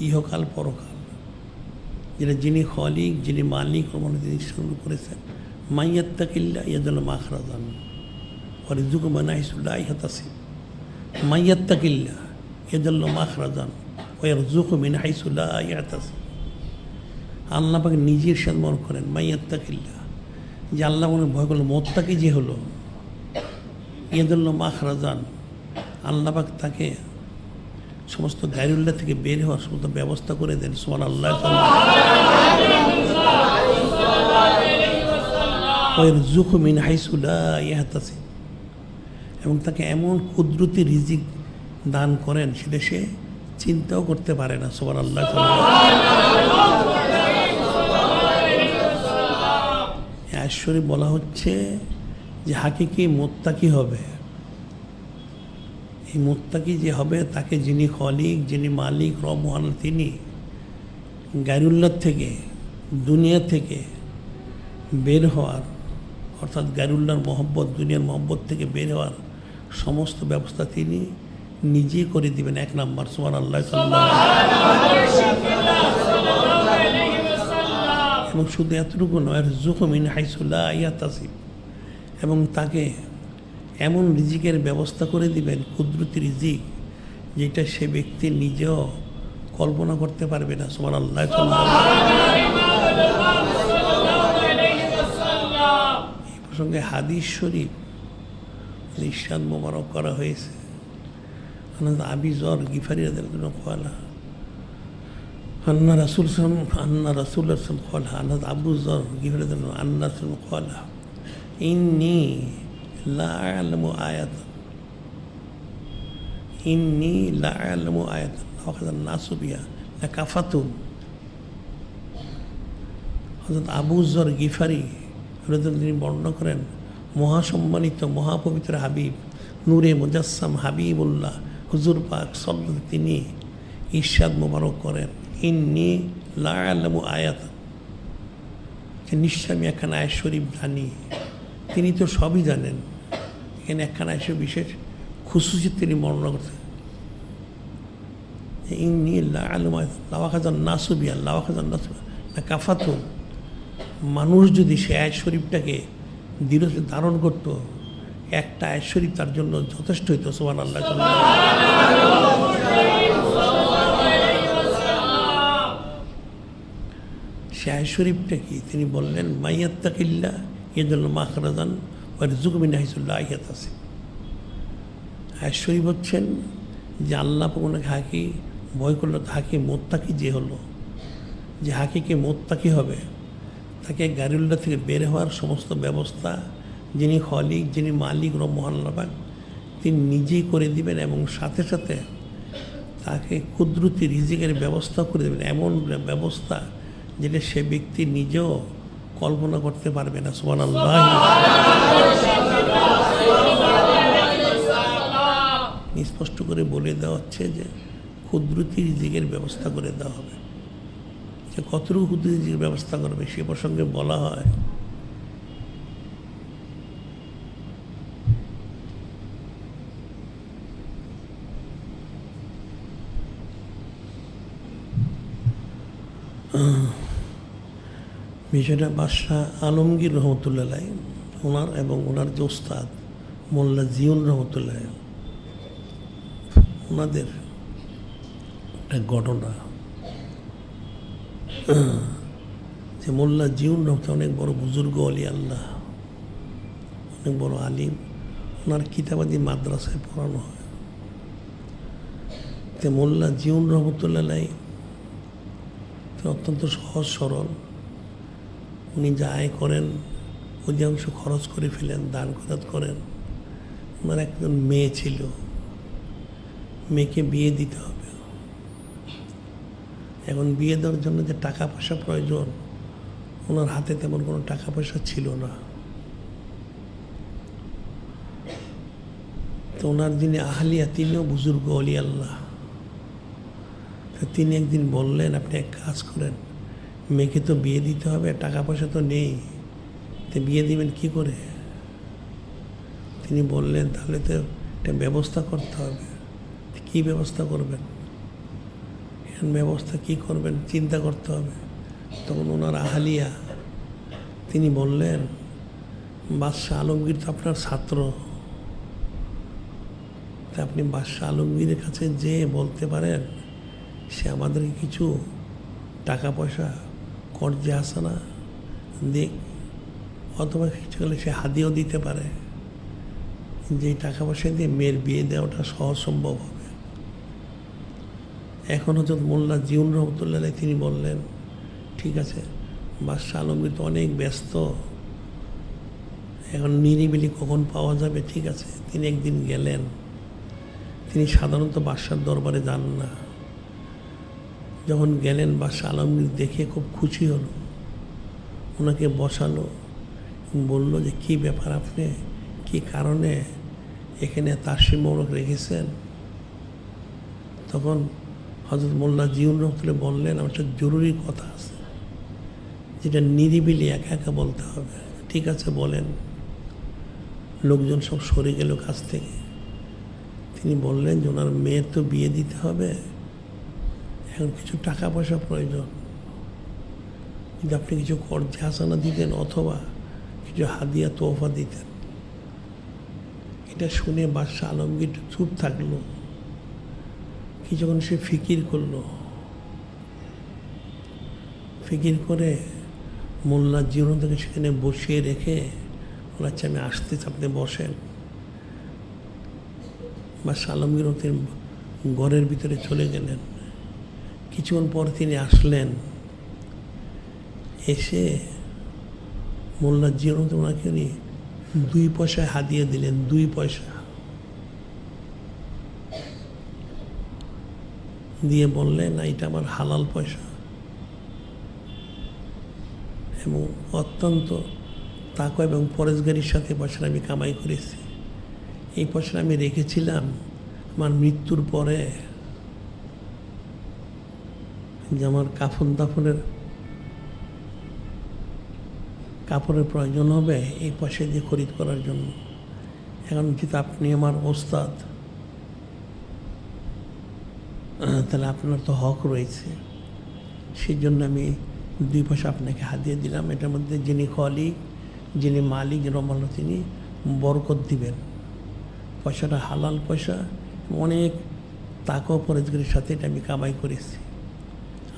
S1: ইহকাল পরকাল। যেটা যিনি খালিক, যিনি মালিক, তিনি শুরু করেছেন মাইয়াত্তাকিল্লাহ ইয়াজআল মাখরাজান ওয়া ইয়ারযুকহু মিন হাইসু লা ইয়াহতাসিব। মাইয়াত্তাকিল্লাহ ইয়াজআল মাখরাজান ওয়া ইয়ারযুকহু মিন হাইসু লা ইয়াহতাসিব। আল্লাহ পাক নিজের সাথে মনে করেন মাইয়াত্তাকিল্লাহ, যে আল্লাহ মনে ভয় করলো, মুত্তাকি যে হলো, ইয়াজআল মাখরাজান, আল্লাহ পাক তাকে সমস্ত গায়রুল্লাহ থেকে বের হওয়ার সমস্ত ব্যবস্থা করে দেন। সুবহানাল্লাহ। ওয়া ইয়ারযুকহু মিন হাইসু লা ইয়াহতাসিব, এবং তাকে এমন কুদরতি রিজিক দান করেন সেটা সে চিন্তাও করতে পারে না। সুবহানাল্লাহ। আয়াত শরীফ বলা হচ্ছে যে হাকিকি মুত্তাকি হবে। এই মুত্তাকি যে হবে তাকে যিনি খালিক, যিনি মালিক, রব মহান, তিনি গায়রুল্লাহ থেকে, দুনিয়া থেকে বের হওয়ার, অর্থাৎ গায়রুল্লাহর মহব্বত, দুনিয়ার মহব্বত থেকে বের হওয়ার সমস্ত ব্যবস্থা তিনি নিজেই করে দিবেন। 1 নাম্বার। সুবহানাল্লাহ। এবং শুধু এতটুকু নয়, ইয়ারযুকহু মিন হাইসু লা ইয়াহতাসিব, এবং তাকে এমন রিজিকের ব্যবস্থা করে দিবেন, কুদরতি রিজিক, যেটা সে ব্যক্তি নিজেও কল্পনা করতে পারবে না। সুবহানাল্লাহ। প্রসঙ্গে হাদিস শরীফ ইরশাদ মোবারক করা হয়েছে। হযরত আবি যর গিফারি রাদিয়াল্লাহু আনহু আন্না রাসূলুল্লাহ قال হযরত আবু যর গিফারি রাদিয়াল্লাহু আন্না রাসূল قال ইন্নী লা আ'লামু আয়াতান ওয়াকাযান নাসু বিহা লাকাফাতুম। হযরত আবু যর গিফারি তিনি বর্ণনা করেন, মহাসম্মানিত মহাপবিত্র হাবিব নূরে মুজাসসাম হাবিবুল্লাহ হুজুর পাক সাল্লাল্লাহু তিনি ইরশাদ মোবারক করেন, ইন্নী লা আ'লামু আয়াতান, যে নিশ্চয় আমি একখানা আয়াত শরীফ জানি। তিনি তো সবই জানেন, এখানে একখানা আয়াত বিশেষ খুশুসিয়ত তিনি বর্ণনা করছেন। ইন্নী লা আ'লামু আয়াতান লাওয়াখাযান নাসু বিহা লাকাফাতুম। মানুষ যদি সে আয়াত শরীফটাকে দৃঢ়তে ধারণ করত, একটা আয়াত শরীফ তার জন্য যথেষ্ট হইত। সুবহানাল্লাহ। সে আয়াত শরীফটা কি? তিনি বললেন, মাইয়াত্তাকিল্লাহ ইয়াজআল মাখরাজান ওয়ারযুকহু মিন হাইসু লা ইয়াহতাসিব। আয়াত শরীফ হচ্ছেন যে আল্লাহ ওনাকে হাকি ভয় করলো, হাকি মোত্তাকি যে হলো, যে হাকিকে মোত্তাকি হবে, তাকে গাড়িউল্লাহ থেকে বের হওয়ার সমস্ত ব্যবস্থা যিনি খলিক, যিনি মালিক মহান আল্লাহ পাক, তিনি নিজেই করে দিবেন এবং সাথে সাথে তাকে কুদরতি রিজিকের ব্যবস্থা করে দেবেন, এমন ব্যবস্থা যেটা সে ব্যক্তি নিজেও কল্পনা করতে পারবে না। সুবহানাল্লাহ। স্পষ্ট করে বলে দেওয়া হচ্ছে যে কুদরতি রিজিকের ব্যবস্থা করে দেওয়া হবে। যে কতটুকু কুদরতি রিজিকের ব্যবস্থা করবে সে প্রসঙ্গে বলা হয়, বিষয়টা বাদশাহ আলমগীর রহমতুল্লাহ ওনার এবং ওনার যে ওস্তাদ মোল্লা জিউন রহমতুল্লাহ ওনাদের একটা ঘটনা, যে মোল্লা জিউন রহমতুল্লাহ অনেক বড় বুজুর্গ অলি আল্লাহ, অনেক বড় আলিম। ওনার কিতাবাদি মাদ্রাসায় পড়ানো হয়। তো মোল্লা জিউন রহমতুল্লাহ অত্যন্ত সহজ সরল। উনি যা আয় করেন অধিকাংশ খরচ করে ফেলেন, দান খরচ করেন। ওনার একজন মেয়ে ছিল, মেয়েকে বিয়ে দিতে হবে। এখন বিয়ে দেওয়ার জন্য যে টাকা পয়সা প্রয়োজন, ওনার হাতে তেমন কোনো টাকা পয়সা ছিল না। তো ওনার যিনি আহলিয়া, তিনিও বুজুর্গ অলি আল্লাহ। তো তিনি একদিন বললেন, আপনি এক কাজ করেন, মেয়েকে তো বিয়ে দিতে হবে, টাকা পয়সা তো নেই, তো বিয়ে দিবেন কি করে? তিনি বললেন, তাহলে তো একটা ব্যবস্থা করতে হবে। কি ব্যবস্থা করবেন? এখন ব্যবস্থা কি করবেন চিন্তা করতে হবে। তখন ওনার আহলিয়া তিনি বললেন, বাদশাহ আলমগীর তো আপনার ছাত্র, তা আপনি বাদশাহ আলমগীরের কাছে যেয়ে বলতে পারেন সে আমাদেরকে কিছু টাকা পয়সা কর্জে হাসানা দিক, অথবা কিছু হলে সে হাদিয়াও দিতে পারে, যে টাকা পয়সা দিয়ে মেয়ের বিয়ে দেওয়াটা সহজ সম্ভব হবে। এখন হচ্ছে মোল্লা জিউন রহমতুল্লাহ তিনি বললেন, ঠিক আছে, বাদশাহ আলমগীর তো অনেক ব্যস্ত, এখন নিরিবিলি কখন পাওয়া যাবে? ঠিক আছে। তিনি একদিন গেলেন। তিনি সাধারণত বাদশার দরবারে যান না। যখন গেলেন, বাদশাহ আলমগীর দেখে খুব খুশি হলো, ওনাকে বসালো, বলল যে কী ব্যাপার, আপনি কী কারণে এখানে তাসিম মোবারক রেখেছেন? তখন হযরত মোল্লা জিউন রহমতুল্লাহ বললেন, আমার একটা জরুরি কথা আছে, যেটা নিরিবিলি একা একা বলতে হবে। ঠিক আছে, বলেন। লোকজন সব সরে গেল কাছ থেকে। তিনি বললেন যে ওনার মেয়ের তো বিয়ে দিতে হবে, এখন কিছু টাকা পয়সা প্রয়োজন। যদি আপনি কিছু কর্জে হাসানা দিতেন অথবা কিছু হাদিয়া তোহফা দিতেন। এটা শুনে বাদশাহ আলমগীর চুপ থাকলো। কিছুক্ষণ সে ফিকির করলো। ফিকির করে মোল্লা জীবনকে সেখানে বসিয়ে রেখে বলে আচ্ছা আমি আসতেছি, আপনি বসেন। বাদশাহ আলমগীর তিনি ঘরের ভিতরে চলে গেলেন। কিছুক্ষণ পর তিনি আসলেন, এসে মোল্লা জিয়ারত ওনাকে নিয়ে 2 পয়সা হাদিয়া দিলেন, 2 পয়সা দিয়ে বললেন এটা আমার হালাল পয়সা এবং অত্যন্ত তাকওয়া এবং পরেশগারির সাথে পয়সাটা আমি কামাই করেছি। এই পয়সাটা আমি রেখেছিলাম আমার মৃত্যুর পরে, যে আমার কাপড়ের প্রয়োজন হবে এই পয়সা দিয়ে খরিদ করার জন্য। এখন যেহেতু আপনি আমার ওস্তাদ, তাহলে আপনার তো হক রয়েছে, সেই জন্য আমি 2 পয়সা আপনাকে হাতিয়ে দিলাম। এটার মধ্যে যিনি খলিক, যিনি মালিক রমাল, তিনি বরকত দিবেন। পয়সাটা হালাল পয়সা, অনেক তাকওয়া পরেজগারির সাথে এটা আমি কামাই করেছি,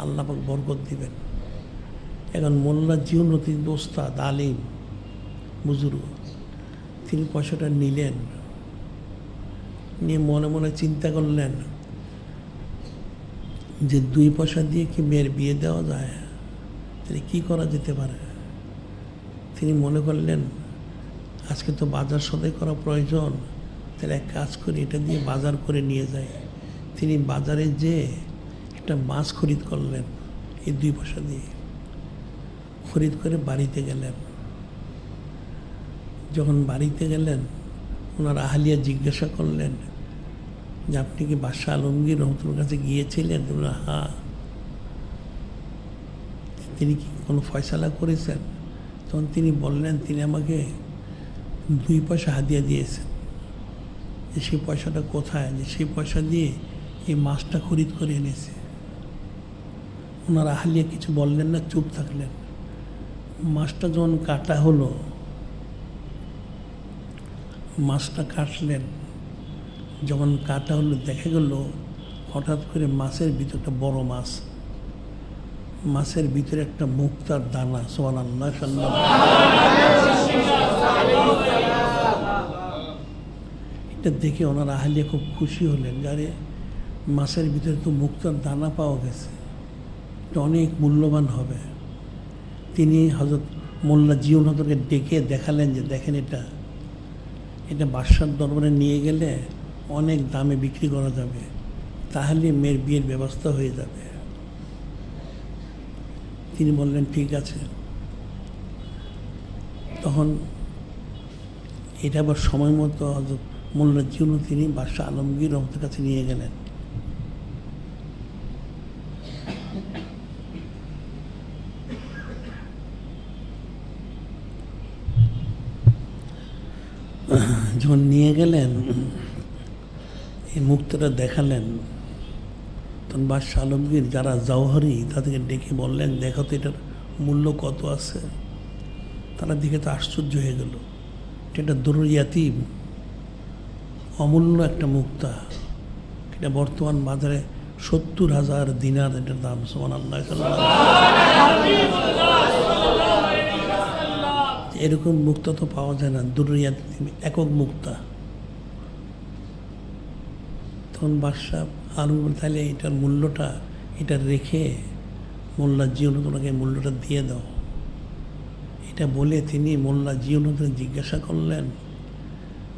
S1: আল্লাহ পাক বরকত দিবেন। এখন মোল্লা জিয়াউদ্দিন ওস্তাদ আলিম বুজুর্গ, তিনি পয়সাটা নিলেন, নিয়ে মনে মনে চিন্তা করলেন যে 2 পয়সা দিয়ে কি মেয়ের বিয়ে দেওয়া যায়, তাহলে কী করা যেতে পারে। তিনি মনে করলেন আজকে তো বাজার সদাই করা প্রয়োজন, তাহলে এক কাজ করি এটা দিয়ে বাজার করে নিয়ে যাই। তিনি বাজারে যেয়ে একটা মাছ খরিদ করলেন এই 2 পয়সা দিয়ে, খরিদ করে বাড়িতে গেলেন। যখন বাড়িতে গেলেন ওনার আহলিয়া জিজ্ঞাসা করলেন যে আপনি কি বাদশাহ আলমগীর রহমতুল্লাহর কাছে গিয়েছিলেন? হ্যাঁ। তিনি কি কোনো ফয়সালা করেছেন? তখন তিনি বললেন তিনি আমাকে 2 পয়সা হাদিয়া দিয়েছেন। যে সেই পয়সাটা কোথায়? যে সেই পয়সা দিয়ে এই মাছটা খরিদ করে এনেছে। ওনার আহলিয়া কিছু বললেন না, চুপ থাকলেন। মাছটা যখন কাটা হলো, মাছটা কাটলেন, যখন কাটা হলো দেখা গেল হঠাৎ করে মাছের ভিতরে একটা বড় মাছ, মাছের ভিতরে একটা মুক্তার দানা। সুবহানাল্লাহ। এটা দেখে ওনার আহলিয়া খুব খুশি হলেন, যারে মাছের ভিতরে তো মুক্তার দানা পাওয়া গেছে, এটা অনেক মূল্যবান হবে। তিনি হযরত মোল্লা জিয়াউদ্দিনকে ডেকে দেখালেন যে দেখেন এটা বাদশার দরবারে নিয়ে গেলে অনেক দামে বিক্রি করা যাবে, তাহলে মেয়ের বিয়ের ব্যবস্থা হয়ে যাবে। তিনি বললেন ঠিক আছে। তখন এটা আবার সময় মতো হযরত মোল্লা জিয়াউদ্দিন তিনি বাদশাহ আলমগীর রহমতের কাছে নিয়ে গেলেন। যখন নিয়ে গেলেন এই মুক্তাটা দেখালেন, তখন বাদশাহ আলমগীর যারা জওহরি তাদেরকে ডেকে বললেন দেখো তো এটার মূল্য কত আছে। তারা দেখে তো আশ্চর্য হয়ে গেল, এটা দরুরিয়াতিম অমূল্য একটা মুক্তা, এটা বর্তমান বাজারে 70,000 দিনার এটার দাম। সুবহানাল্লাহ। এরকম মুক্তা তো পাওয়া যায় না, দরুরিয়াতিম একক মুক্তা। তখন বাদশাহ আলম তাহলে এটার মূল্যটা এটা রেখে মোল্লা জিয়াউদ্দিনকে মূল্যটা দিয়ে দাও। এটা বলে তিনি মোল্লা জিয়াউদ্দিন জিজ্ঞাসা করলেন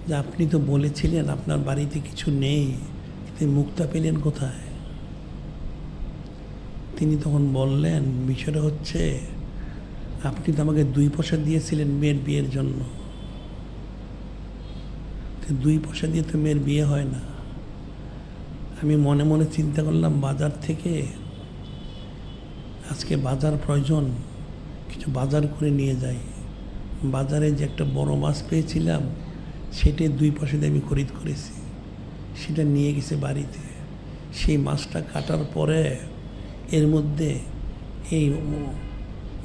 S1: যে আপনি তো বলেছিলেন আপনার বাড়িতে কিছু নেই, কিন্তু মুক্তা পেলেন কোথায়? তিনি তখন বললেন বিষয়টা হচ্ছে আপনি তো আমাকে 2 পয়সা দিয়েছিলেন মেয়ের বিয়ের জন্য, 2 পয়সা দিয়ে তো মেয়ের বিয়ে হয় না। আমি মনে মনে চিন্তা করলাম বাজার থেকে আজকে বাজার প্রয়োজন, কিছু বাজার করে নিয়ে যাই। বাজারে যে একটা বড় মাছ পেয়েছিলাম সেটাই 2 পয়সা দিয়ে আমি খরিদ করেছি, সেটা নিয়ে গেছে বাড়িতে। সেই মাছটা কাটার পরে এর মধ্যে এই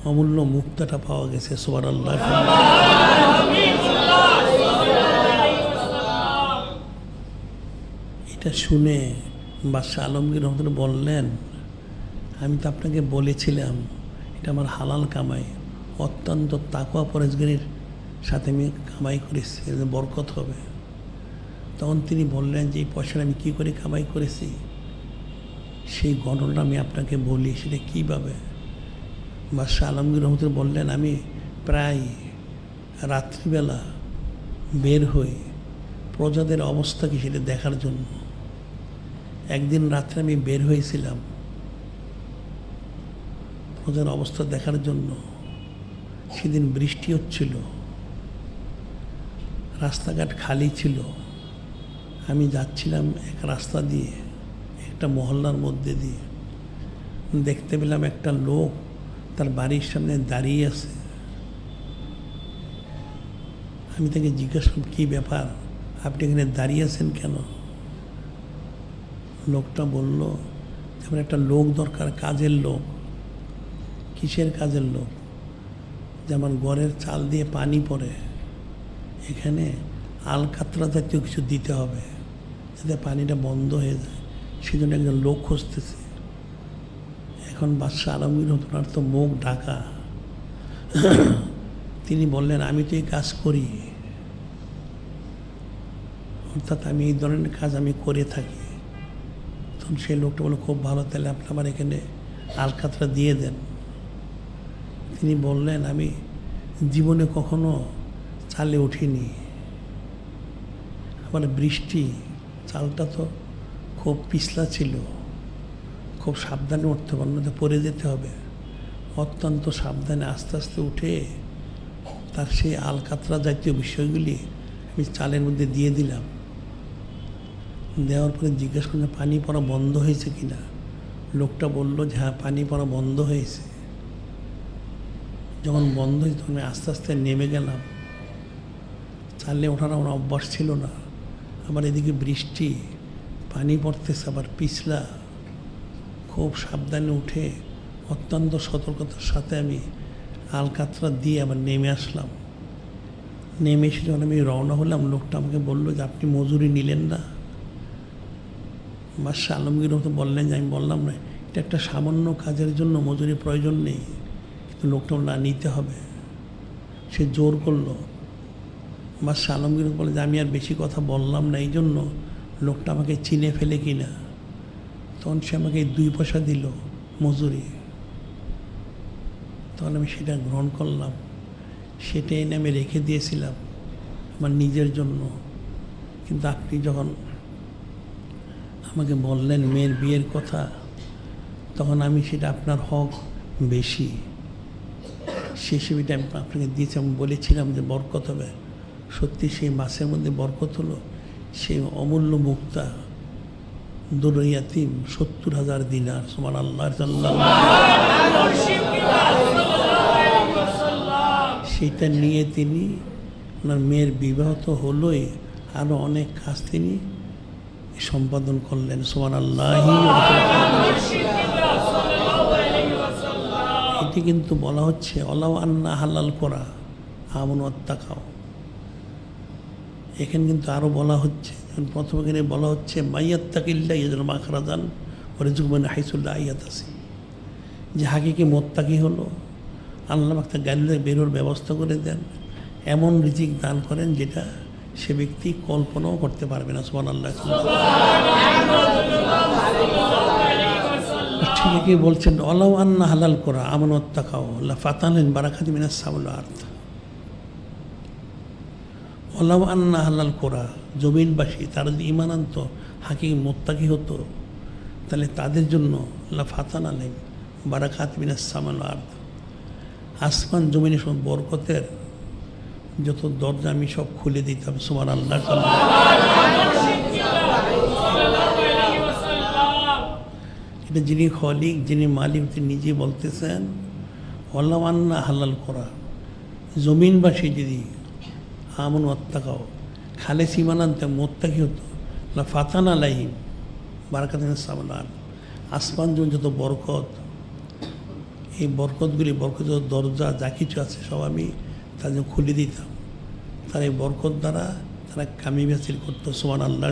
S1: অমূল্য মুক্তাটা পাওয়া গেছে। সুবহানাল্লাহ। এটা শুনে বাদশাহ আলমগীর রহমতুল্লাহ বললেন আমি তো আপনাকে বলেছিলাম এটা আমার হালাল কামাই, অত্যন্ত তাকওয়া পরেজগারির সাথে আমি কামাই করেছি, এর বরকত হবে। তখন তিনি বললেন যে এই পয়সাটা আমি কী করে কামাই করেছি সেই ঘটনাটা আমি আপনাকে বলি, সেটা কীভাবে। বাদশাহ আলমগীর রহমতুল্লাহ বললেন, আমি প্রায় রাত্রিবেলা বের হই প্রজাদের অবস্থা কি সেটা দেখার জন্য। একদিন রাত্রে আমি বের হয়েছিলাম প্রজার অবস্থা দেখার জন্য। সেদিন বৃষ্টি হচ্ছিল, রাস্তাঘাট খালি ছিল। আমি যাচ্ছিলাম এক রাস্তা দিয়ে, একটা মহল্লার মধ্যে দিয়ে। দেখতে পেলাম একটা লোক তার বাড়ির সামনে দাঁড়িয়ে আছে। আমি তাকে জিজ্ঞাসা করলাম, কী ব্যাপার, আপনি এখানে দাঁড়িয়ে আছেন কেন? লোকটা বলল, আমার একটা লোক দরকার, কাজের লোক। কিসের কাজের লোক? যে আমার ঘরের চাল দিয়ে পানি পড়ে, এখানে আলকাতরা জাতীয় কিছু দিতে হবে যাতে পানিটা বন্ধ হয়ে যায়, সেজন্য একজন লোক খুঁজতেছে। এখন বাদশাহ আলমগীর ওনার তো মুখ ঢাকা। তিনি বললেন, আমি তো এই কাজ করি, অর্থাৎ আমি এই ধরনের কাজ আমি করে থাকি। তখন সেই লোকটা বলল, খুব ভালো, তাহলে আপনি আমার এখানে আলকাতরা দিয়ে দেন। তিনি বললেন, আমি জীবনে কখনো চালে উঠিনি, আবার বৃষ্টি, চালটা তো খুব পিছলা ছিল, খুব সাবধানে উঠতে হবে, অন্যতে পড়ে যেতে হবে। অত্যন্ত সাবধানে আস্তে আস্তে উঠে তার সেই আলকাতরা জাতীয় বিষয়গুলি আমি চালের মধ্যে দিয়ে দিলাম। দেওয়ার পরে জিজ্ঞেস করলাম, পানি পড়া বন্ধ হয়েছে কিনা? লোকটা বলল যে হ্যাঁ, পানি পড়া বন্ধ হয়েছে। যখন বন্ধ হয়েছে তখন আমি আস্তে আস্তে নেমে গেলাম। চালে ওঠার আমার অভ্যাস ছিল না, আবার এদিকে বৃষ্টি, পানি পড়তেছে, আবার পিছলা। খুব সাবধানে উঠে অত্যন্ত সতর্কতার সাথে আমি আলকাতরা দিয়ে আবার নেমে আসলাম। নেমে এসে যখন আমি রওনা হলাম, লোকটা আমাকে বললো যে আপনি মজুরি নিলেন না? বাদশাহ আলমগীর তো বললেন যে, আমি বললাম না, এটা একটা সামান্য কাজের জন্য মজুরি প্রয়োজন নেই, কিন্তু লোকটা না নিতে হবে। সে জোর করলো। বাদশাহ আলমগীর বলে যে আমি আর বেশি কথা বললাম না, এই জন্য লোকটা আমাকে চিনে ফেলে কিনা। তখন সে আমাকে 2 পয়সা দিল মজুরি। তখন আমি সেটা গ্রহণ করলাম, সেটা এনে আমি রেখে দিয়েছিলাম আমার নিজের জন্য। কিন্তু আপনি যখন আমাকে বললেন মেয়ের বিয়ের কথা, তখন আমি সেটা আপনার হক বেশি, সে হিসেবেটা আমি আপনাকে দিয়েছি। আমি বলেছিলাম যে বরকত হবে। সত্যি সেই মাসের মধ্যে বরকত হলো। সেই অমূল্য মুক্তা দুরইয়াতিম 70,000 দিনার, সুবহানাল্লাহ। সেটা নিয়ে তিনি ওনার মেয়ের বিবাহ তো হলোই, আরও অনেক কাজ তিনি সম্পাদন করলেন, সুবহানাল্লাহ। এটি কিন্তু বলা হচ্ছে অলাউ আন্না হালাল করা আমন ওয়াত্তাকাও। এখানে কিন্তু আরও বলা হচ্ছে, প্রথম এখানে বলা হচ্ছে মাইয়াত্তাকিল্লাহ ইয়াজআল মাখরাজান ওয়া ইয়ারযুকহু মিন হাইসু লা ইয়াহতাসিব, যে হাকিকি মোত্তাকি হলো আল্লাহ পাক তার গাড়ি বেরোর ব্যবস্থা করে দেন, এমন রিজিক দান করেন যেটা সে ব্যক্তি কল্পনাও করতে পারবে না, সুবহানাল্লাহ। ঠিকই বলছেন, অলাউ আন্না হালাল করা আমন ওয়াত্তাকাও লা ফাতানান বারাকাতিন মিনাস সামাওয়াতি ওয়াল আরদ। অলাউ আন্না হালাল করা, জমিনবাসী তারা যদি ঈমান আনতো, হাকিকি মোত্তাকি হতো, তাহলে তাদের জন্য লা ফাতানা আলাইহিম বারাকাতিন মিনাস সামাওয়াতি ওয়াল আরদ, আসমান জমিনের সব বরকতের যত দরজা আমি সব খুলে দিতাম, সুবহানাল্লাহ। এটা যিনি খলিক, যিনি মালিক, তিনি নিজে বলতেছেন অলাউ আন্না হালাল করা, জমিনবাসী যদি আমন ওয়াত্তাকাও খালেস ঈমান আনতে মোত্তাকি হতো, লা ফাতানা আলাইহিম বারাকাতিন মিনাস সামাওয়াতি ওয়াল আরদ, আসমান জমিন যত বরকত, এই বরকতগুলি, বরকত দরজা যা কিছু আছে সব আমি তাদের খুলে দিতাম। তার এই বরকত দ্বারা তারা কামিয়াবি হাসিল করতো, সুবহানাল্লাহ।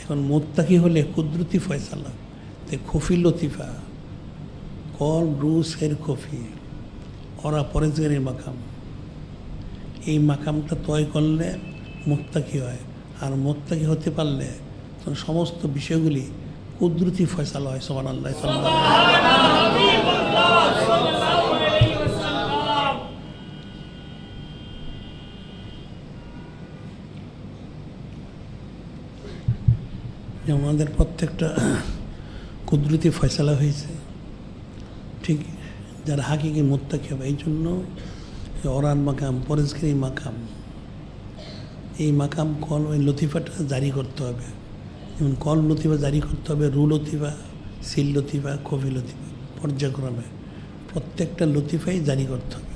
S1: এখন মোত্তাকি হলে কুদরতি ফয়সালা, তে খুফি লতিফা, কল রুসের কফি ওরা পরেজগারির মাকাম। এই মাকামটা তয় করলে মোত্তাকি হয়, আর মোত্তাকি হতে পারলে তখন সমস্ত বিষয়গুলি কুদরতি ফয়সালা হয়। সুবহানাল্লাহ। আমাদের প্রত্যেকটা কুদরতি ফয়সালা হয়েছে, ঠিক যারা হাকিকি মুত্তাকি হবে। এই জন্য ওরান মাকাম, পরেজগারি মাকাম, এই মাকাম কল ওই লতিফাটা জারি করতে হবে। যেমন কল লতিফা জারি করতে হবে, রু লতিফা, সিল লতিফা, কফি লতিফা, পর্যায়ক্রমে প্রত্যেকটা লতিফাই জারি করতে হবে।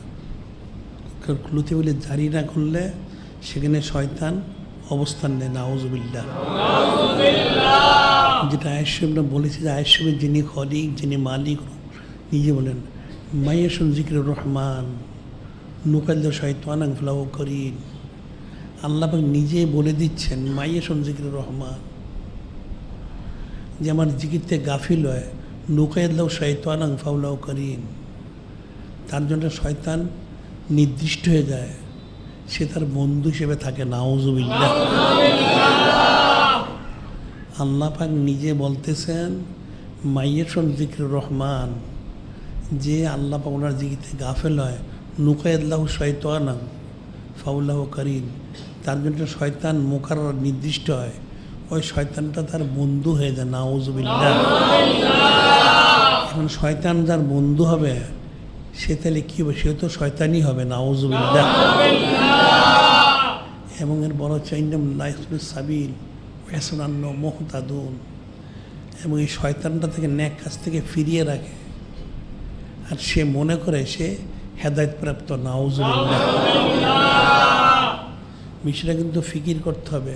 S1: লতিফাগুলি জারি না করলে সেখানে শয়তান অবস্থান নেয়। নাউজুবিল্লাহ। যেটা আয়েশা বলেছি যে আয়েশাবের যিনি খলিক, যিনি মালিক, নিজে বলেন মাইয়াশুন জিকির রহমান নুকাল্য শয়তান ফ্লাও করিন। আল্লাহ পাক নিজে বলে দিচ্ছেন মাইয়াশুন জিকির রহমান, যে আমার জিকিরতে গাফিল হয়, নুকাল্লাহ শয়তান ফাউলাও করিন, তার জন্য শয়তান নির্দিষ্ট হয়ে যায়, সে তার বন্ধু হিসেবে থাকে। নাউজুবিল্লাহ। আল্লাহ পাক নিজে বলতেছেন মাইয়াশুন জিকির রহমান, যে আল্লাহ পাক ওনার জিকিরতে গাফেল হয়, নুকায়াল্লাহ শয়তান ফাউল্লাহ করিন, তার জন্য শয়তান মুকাররর নির্দিষ্ট হয়, ওই শয়তানটা তার বন্ধু হয়ে যায়। নাউজুবিল্লাহ। এখন শয়তান যার বন্ধু হবে সে তাহলে কী হবে? সে তো শয়তানই হবে। নাউজুবিল্লাহ। এবং এর বড় চাইন্নাম লাইফুল সাবিল ওয়াসনান্ন মুহতাদুন, এবং এই শয়তানটা থেকে ন্যাক কাজ থেকে ফিরিয়ে রাখে, আর সে মনে করে সে হেদায়েতপ্রাপ্ত। নাউজুবিল্লাহ। বিষয়টা কিন্তু ফিকির করতে হবে।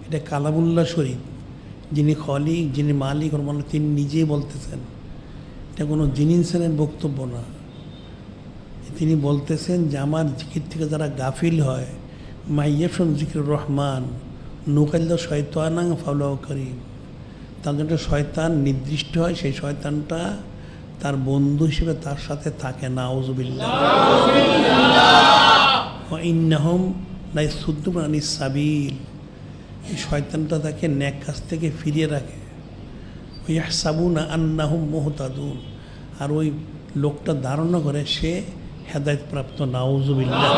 S1: এটা কালামুল্লাহ শরীফ, যিনি খলিক, যিনি মালিক, তিনি নিজেই বলতেছেন। এটা কোনো জিনিসের বক্তব্য না। তিনি বলতেছেন যে আমার জিকির থেকে যারা গাফিল হয়, মাইয়াশুন জিকির রহমান নুকাল্লাহ শয়তান ফাউলাও করিম, তার জন্য শয়তান নির্দিষ্ট হয়, সেই শয়তানটা তার বন্ধু হিসেবে তার সাথে থাকে। নাউজুবিল্লাহ। ওয়া ইন্নাহুম লা ইয়াসুদ্দুনা আনিস সাবিল, এই শয়তানটা তাকে ন্যাক কাজ থেকে ফিরিয়ে রাখে। ওয়া ইয়াহসাবুনা আন্নাহুম মুহতাদুন, আর ওই লোকটা ধারণা করে সে হেদায়েতপ্রাপ্ত। নাউজুবিল্লাহ।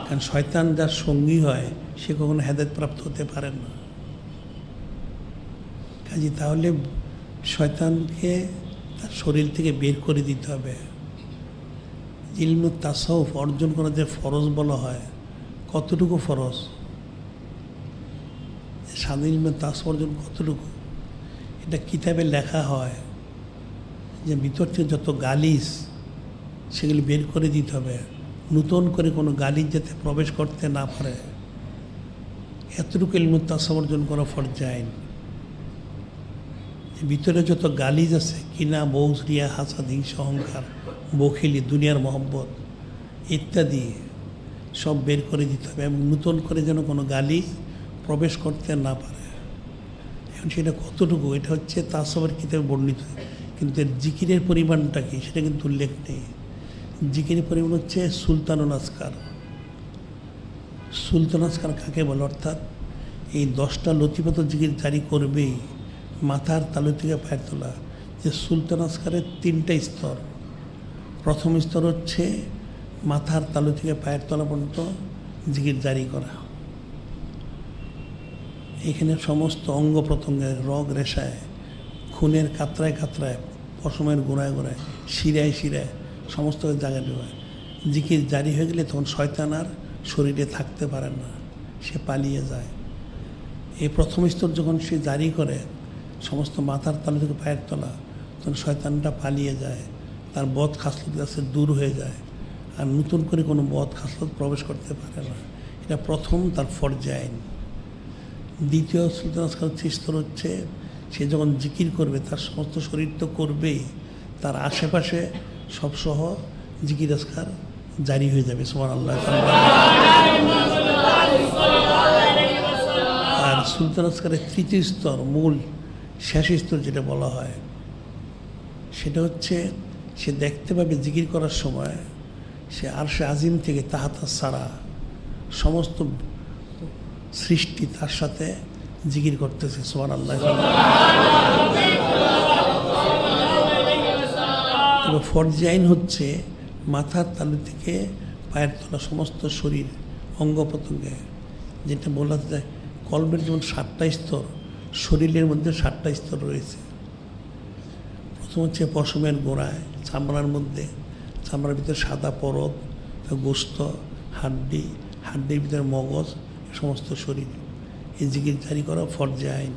S1: কারণ শয়তান যার সঙ্গী হয় সে কখনো হেদায়েতপ্রাপ্ত হতে পারে না। কাজে তাহলে শয়তানকে তার শরীর থেকে বের করে দিতে হবে। ইলমু তাসাউফ অর্জন করা যে ফরজ বলা হয়, কতটুকু ফরজ? সাধারণ ইলমু তাসাউফ অর্জন কতটুকু? এটা কিতাবে লেখা হয় যে ভিতর থেকে যত গালিজ সেগুলি বের করে দিতে হবে, নতুন করে কোনো গালিজ যাতে প্রবেশ করতে না পারে, এতটুকু ইলমু তাসাউফ অর্জন করা ফরজ আইন। ভিতরে যত গালিজ আছে, কিনা, বৌজ, রিয়া, হাসাদ, হিংসা, অহংকার, বখিলি, দুনিয়ার মহব্বত ইত্যাদি সব বের করে দিতে হবে, এবং নতুন করে যেন কোনো গালিজ প্রবেশ করতে না পারে। এখন সেটা কতটুকু, এটা হচ্ছে তাসাউফের কিতাবে বর্ণিত, কিন্তু এর জিকিরের পরিমাণটা কি সেটা কিন্তু উল্লেখ নেই। জিকিরের পরিমাণ হচ্ছে সুলতানুল আসকার। সুলতান আসকার কাকে বলে? অর্থাৎ এই 10টা লতিফা জিকির জারি করবেই, মাথার তালু থেকে পায়ের তোলা। যে সুলতান আসকারের 3টা স্তর। প্রথম স্তর হচ্ছে মাথার তালু থেকে পায়ের তলা পর্যন্ত জিকির জারি করা। এখানে সমস্ত অঙ্গ প্রত্যঙ্গের রগ রেশায়, খুনের কাতরায় কাতরায়, পশমের গোড়ায় গোড়ায়, শিরায় শিরায় সমস্ত জায়গায় দেওয়া। জিকির জারি হয়ে গেলে তখন শয়তান আর শরীরে থাকতে পারে না, সে পালিয়ে যায়। এই প্রথম স্তর যখন সে জারি করে সমস্ত মাথার তালু থেকে পায়ের তলা, তখন শয়তানটা পালিয়ে যায়, তার বদ খাসলত কাছে দূর হয়ে যায়, আর নতুন করে কোনো বদ খাসলত প্রবেশ করতে পারে না। এটা প্রথম তার ফরজে আইন। দ্বিতীয় সুলতান আসকার স্তর হচ্ছে সে যখন জিকির করবে তার সমস্ত শরীর তো করবেই, তার আশেপাশে সবসহ জিকির আসকার জারি হয়ে যাবে। সুবহানাল্লাহ। আর সুলতান আসকারের তৃতীয় স্তর, মূল শেষ স্তর যেটা বলা হয়, সেটা হচ্ছে সে দেখতে পাবে জিকির করার সময় সে আরশে আজিম থেকে তাহাতা সারা সমস্ত সৃষ্টি তার সাথে জিকির করতেছে সুবহানাল্লাহ। তবে ফরজে আইন হচ্ছে মাথার তালু থেকে পায়ের তলা সমস্ত শরীর অঙ্গ প্রত্যঙ্গে, যেটা বলা যায় কলবের যেমন 7টা স্তর, শরীরের মধ্যে 7টা স্তর রয়েছে। প্রথম হচ্ছে পশমের গোড়ায় চামড়ার মধ্যে, চামড়ার ভিতরে সাদা পরত, গোস্ত, হাড্ডির ভিতরে মগজ, সমস্ত শরীর। এই জিকির জারি করা ফরজে আইন।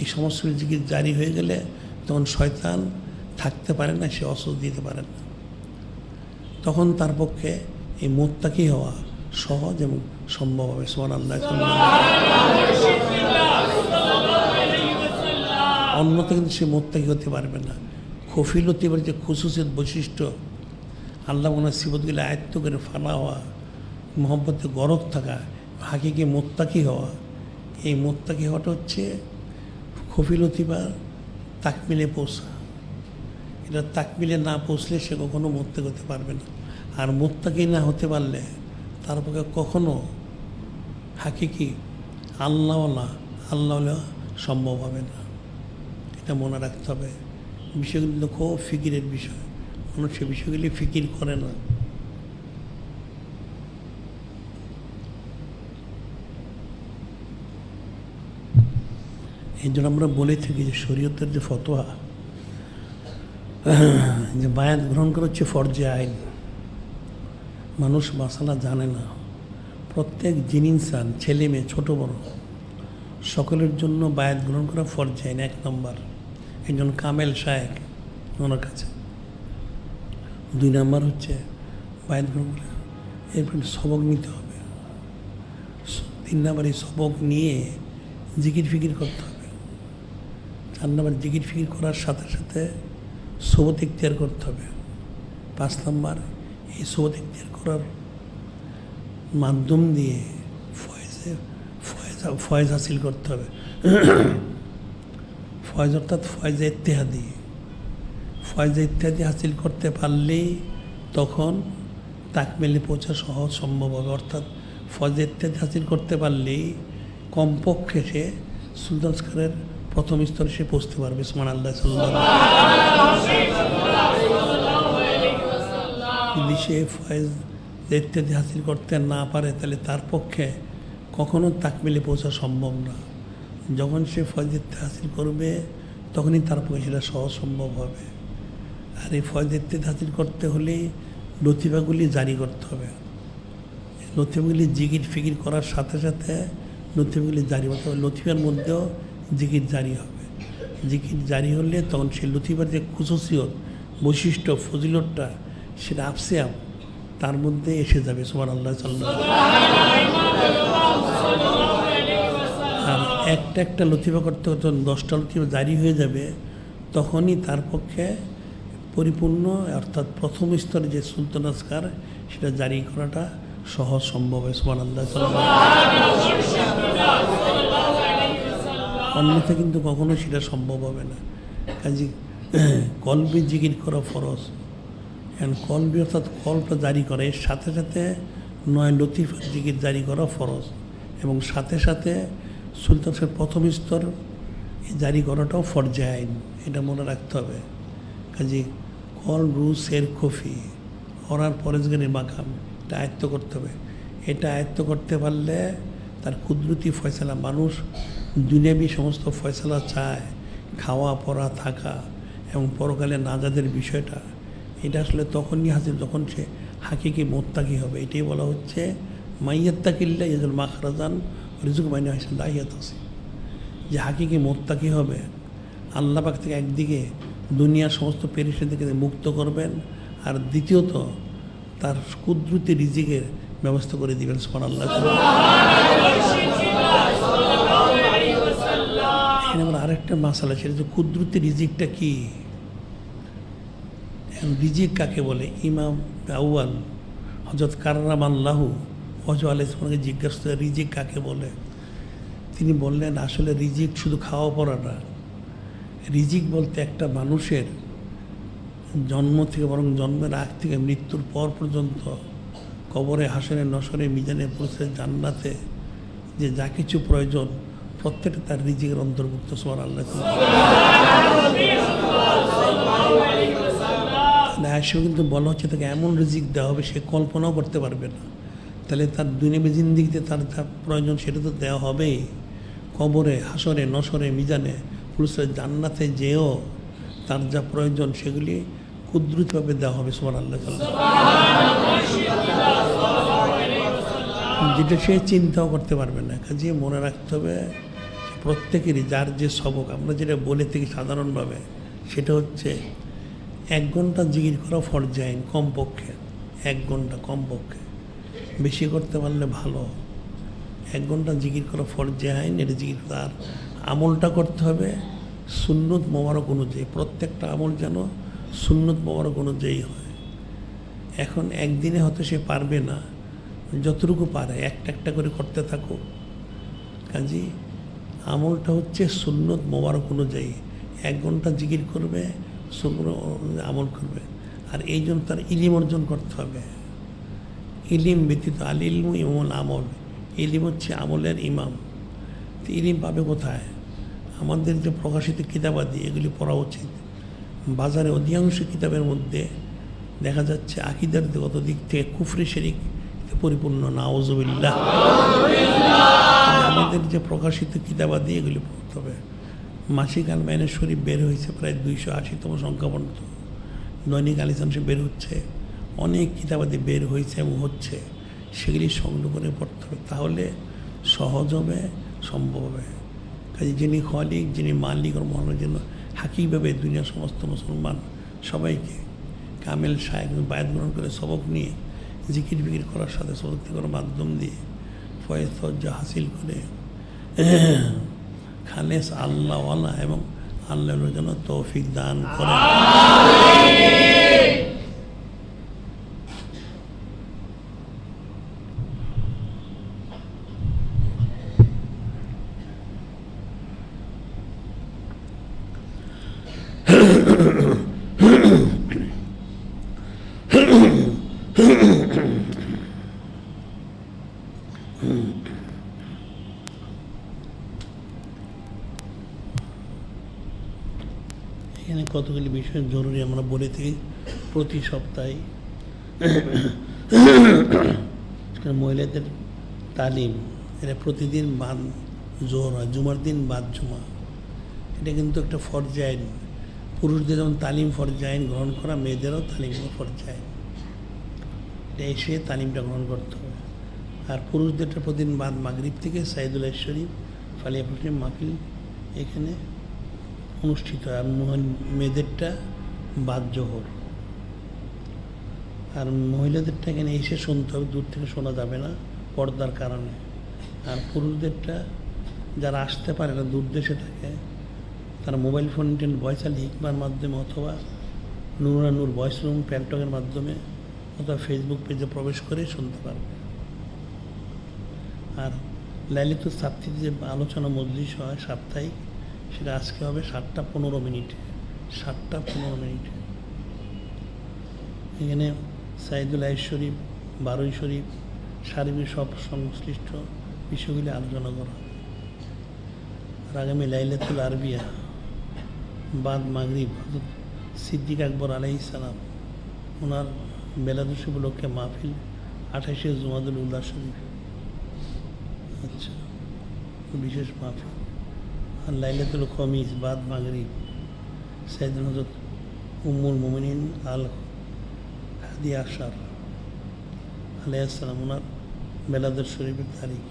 S1: এই সমস্ত জিকির জারি হয়ে গেলে তখন শয়তান থাকতে পারে না, সে অসুখ দিতে পারে না। তখন তার পক্ষে এই মুত্তাকি হওয়া সহজ এবং সম্ভব হবে। সুবহানাল্লাহ। অন্যথা কিন্তু সে মুত্তাকি হতে পারবে না। খফিল লতিফের যে খুসুসিয়ত বৈশিষ্ট্য, আল্লাহ ওনার সিফতগুলো আয়ত্ত করে ফানা হওয়া, মহব্বতে গরক থাকা, হাকিকে মুত্তাকি হওয়া, এই মুত্তাকি হওয়াটা হচ্ছে খফিল লতিফা তাকমিলে পৌঁছা। এটা তাকমিলে না পৌঁছলে সে কখনো মুত্তাকি হতে পারবে না। আর মুত্তাকি না হতে পারলে তার পক্ষে কখনো হাকিকি আল্লাহ সম্ভব হবে না। এটা মনে রাখতে হবে। বিষয়গুলি খুব ফিকিরের বিষয়, মানুষ সে বিষয়গুলি ফিকির করে না। এই জন্য আমরা বলে থাকি যে শরীয়তের যে ফতোয়া, যে বায়াত গ্রহণ করা হচ্ছে ফরজে আইন। মানুষ মাসালা জানে না। প্রত্যেক জিন ইনসান, ছেলে মেয়ে, ছোট বড় সকলের জন্য বায়াত গ্রহণ করা ফরজে আইন 1 নম্বর। একজন কামেল শায়েখ ওনার কাছে। 2 নম্বর হচ্ছে বায়াত গ্রহণ করা, এরপর সবক নিতে হবে। 3 নম্বর এই সবক নিয়ে জিকির ফিকির করতে হবে। 4 নম্বর জিকির ফিকির করার সাথে সাথে সোবত ইখতিয়ার করতে হবে। 5 নম্বর এই সোবত ইখতিয়ার করার মাধ্যম দিয়ে ফয়েজ হাসিল করতে হবে। ফয়েজ অর্থাৎ ফয়েজে ইত্তেহাদি। ফয়েজে ইত্তেহাদি হাসিল করতে পারলেই তখন তাকমিলে পৌঁছা সহজ সম্ভব হবে। অর্থাৎ ফয়েজে ইত্তেহাদি হাসিল করতে পারলেই কমপক্ষে সে সুলতানস্কারের প্রথম স্তরে সে পৌঁছতে পারবে। সুবহানাল্লাহ। যদি সে ফয়েজ ইত্যাদি হাসিল করতে না পারে তাহলে তার পক্ষে কখনো তাকমিলে পৌঁছা সম্ভব না। যখন সে ফয়েজ ইত্যাদি হাসিল করবে তখনই তার পক্ষে সেটা সহজ সম্ভব হবে। আর এই ফয়েজ ইত্যাদি হাসিল করতে হলে লতিফাগুলি জারি করতে হবে। লতিফাগুলি জিকির ফিকির করার সাথে সাথে লতিফাগুলি জারি করতে হবে। লতিফার মধ্যেও জিকির জারি হবে। জিকির জারি হলে তখন সেই লতিফার যে খুসুসিয়ত, বৈশিষ্ট্য, ফজিলতটা সেটা আপসে আপ তার মধ্যে এসে যাবে। সুবহানাল্লাহ। আর একটা লতিফা করতে করতে 10টা লতিফা জারি হয়ে যাবে, তখনই তার পক্ষে পরিপূর্ণ অর্থাৎ প্রথম স্তরে যে সুলতান আসকার সেটা জারি করাটা সহজ সম্ভব হয়। সুবহানাল্লাহ। অন্যথা কিন্তু কখনো সেটা সম্ভব হবে না। কাজে কলবে জিকির করা ফরজ। এখন কলবে অর্থাৎ কলটা জারি করে, এর সাথে সাথে 9 লতিফার জিকির জারি করা ফরজ, এবং সাথে সাথে সুলতানের প্রথম স্তর জারি করাটাও ফরজে আইন। এটা মনে রাখতে হবে। কাজে কল, রু, সের, খফি, অরার পরেজগানির মাকাম এটা আয়ত্ত করতে হবে। এটা আয়ত্ত করতে পারলে তার কুদরতি ফয়সালা, মানুষ দুনিয়াবি সমস্ত ফয়সালা চায়, খাওয়া পরা থাকা এবং পরকালে নাজাদের বিষয়টা, এটা আসলে তখনই হাসিল যখন সে হাকিকি মোত্তাকি হবে। এটাই বলা হচ্ছে মাইয়াত্তাকিল্লাহ ইয়াজুল মাখরাজান রিজুক মাইনা হাসান দাহিয়াত আছে, যে হাকিকি মোত্তাকি হবে। আল্লাহ পাক থেকে একদিকে দুনিয়ার সমস্ত পেরেশানি থেকে মুক্ত করবেন, আর দ্বিতীয়ত তার কুদরতি রিজিকের ব্যবস্থা করে দিবেন। সুবহানাল্লাহ। এখানে আমার আরেকটা মাসালা, সেটা যে কুদরতি রিজিকটা কি, রিজিক কাকে বলে? ইমাম আউয়াল হযরত কাররামাল্লাহু ওয়াজহু আলাইহিস সালামকে জিজ্ঞাসা করে রিজিক কাকে বলে। তিনি বললেন আসলে রিজিক শুধু খাওয়া পড়া না। রিজিক বলতে একটা মানুষের জন্ম থেকে বরং জন্মের আগ থেকে মৃত্যুর পর পর্যন্ত কবরে, হাসরে, নসরে, মিজানে, পুরুষে, জান্নাতে যে যা কিছু প্রয়োজন প্রত্যেকটা তার রিজিকের অন্তর্ভুক্ত। সুবহানাল্লাহ। আয়েশা কিন্তু বলা হচ্ছে তাকে এমন রিজিক দেওয়া হবে সে কল্পনাও করতে পারবে না। তাহলে তার দুনিয়াবী জিন্দিগিতে তার যা প্রয়োজন সেটা তো দেওয়া হবেই। কবরে, হাসরে, নসরে, মিজানে, পুরুষে, জান্নাতে যেও তার যা প্রয়োজন সেগুলি কুদরতভাবে দেওয়া হবে। সুবহানাল্লাহ। যেটা সে চিন্তাও করতে পারবে না। কাজে মনে রাখতে হবে প্রত্যেকেরই যার যে সবক, আমরা যেটা বলে থাকি সাধারণভাবে, সেটা হচ্ছে 1 ঘন্টা জিকির করা ফরজ আইন কমপক্ষে। 1 ঘন্টা কমপক্ষে, বেশি করতে পারলে ভালো। 1 ঘন্টা জিকির করা ফরজ আইন, এটা জিকির করা। আর আমলটা করতে হবে সুন্নত মোবারক অনুযায়ী। প্রত্যেকটা আমল যেন সুন্নত মোবারক অনুযায়ী হয়। এখন একদিনে হয়তো সে পারবে না, যতটুকু পারে একটা একটা করে করতে থাকো। কাজী আমলটা হচ্ছে সুন্নত মোবারক অনুযায়ী। 1 ঘন্টা জিকির করবে, আমল করবে। আর এই জন্য তার ইলিম অর্জন করতে হবে। ইলিম ব্যতীত আল ইলমু ইমামুল আমল, ইলিম হচ্ছে আমলের ইমাম। তো ইলিম পাবে কোথায়? আমাদের যে প্রকাশিত কিতাবাদি এগুলি পড়া উচিত। বাজারে অধিকাংশ কিতাবের মধ্যে দেখা যাচ্ছে আকীদার গত দিক থেকে কুফরি শিরক পরিপূর্ণ। নাউযুবিল্লাহ। আমাদের যে প্রকাশিত কিতাবাদি এগুলি পড়তে হবে। মাসিক আল মাইনের শরীফ বের হয়েছে প্রায় 280তম সংখ্যা পর্যন্ত। দৈনিক আল ইসলাম শরীফ বের হচ্ছে, অনেক কিতাবাদি বের হয়েছে এবং হচ্ছে। সেগুলি সংগ্রহ করে পড়তে হবে, তাহলে সহজ হবে, সম্ভব হবে। কাজে যিনি খলিক, যিনি মালিক ও মহানের জন্য হাকিভাবে দুনিয়ার সমস্ত মুসলমান সবাইকে কামেল শায়েখ বায়াত গ্রহণ করে সবক নিয়ে জিকির বিকির করার সাথে সদক্তি করার মাধ্যম দিয়ে ফয়েজ তজ্জা হাসিল করে খালেস আল্লাহওয়ালা এবং আল্লাহর জন্য তৌফিক দান করে। এখানে কতগুলি বিষয় জরুরি আমরা বলে থাকি প্রতি সপ্তাহে। মহিলাদের তালিম, এটা প্রতিদিন বাদ জোহর হয়, জুমার দিন বাদ জুমা। এটা কিন্তু একটা ফরজ আইন। পুরুষদের যেমন তালিম ফরজ আইন গ্রহণ করা, মেয়েদেরও তালিম ফরজ আইন। এসে তালিমটা গ্রহণ করতে হবে। আর পুরুষদেরটা প্রতিদিন বাদ মাগরিব থেকে সাইদুল্লাহ শরীফ ফালিয়া শরীফ মাহফিল এখানে অনুষ্ঠিত হয়। আর মেয়েদেরটা বাদ জোহর। আর মহিলাদেরটা এখানে এসে শুনতে হবে, দূর থেকে শোনা যাবে না পর্দার কারণে। আর পুরুষদেরটা যারা আসতে পারে না, দূর দেশে থাকে, তারা মোবাইল ফোন, ইন্টারনেট, ভয়েস আল হিকমার মাধ্যমে অথবা নূর ভয়েস রুম প্যান্টকের মাধ্যমে অথবা ফেসবুক পেজে প্রবেশ করে শুনতে পারবে। আর লাইলাতুল সাবতিতে যে আলোচনা মজলিস হয় সাপ্তাহিক, সেটা আজকে হবে 7টা 15 মিনিটে। 7টা 15 মিনিটে এখানে সাইদুল্লাহ শরীফ, বারুই শরীফ, সার্বিক সব সংশ্লিষ্ট বিষয়গুলি আলোচনা করা। আর আগামী লাইলাতুল আরবিয়া বাদ মাগরিব হযরত সিদ্দিক আকবর আলাইহিস সালাম ওনার বেলাদুস উপলক্ষে মাহফিল 28শে জুমাদুল উল্লাহ শরীফ। আচ্ছা, বিশেষ মাহফিল। আর লাইলাতুল খমিস বাদ মাগরিব সাইয়েদনা হযরত উম্মুল মুমিনিন আল হাদি আশার আলাইহিস সালাম ওনার বেলাদুস শরীফের তারিখ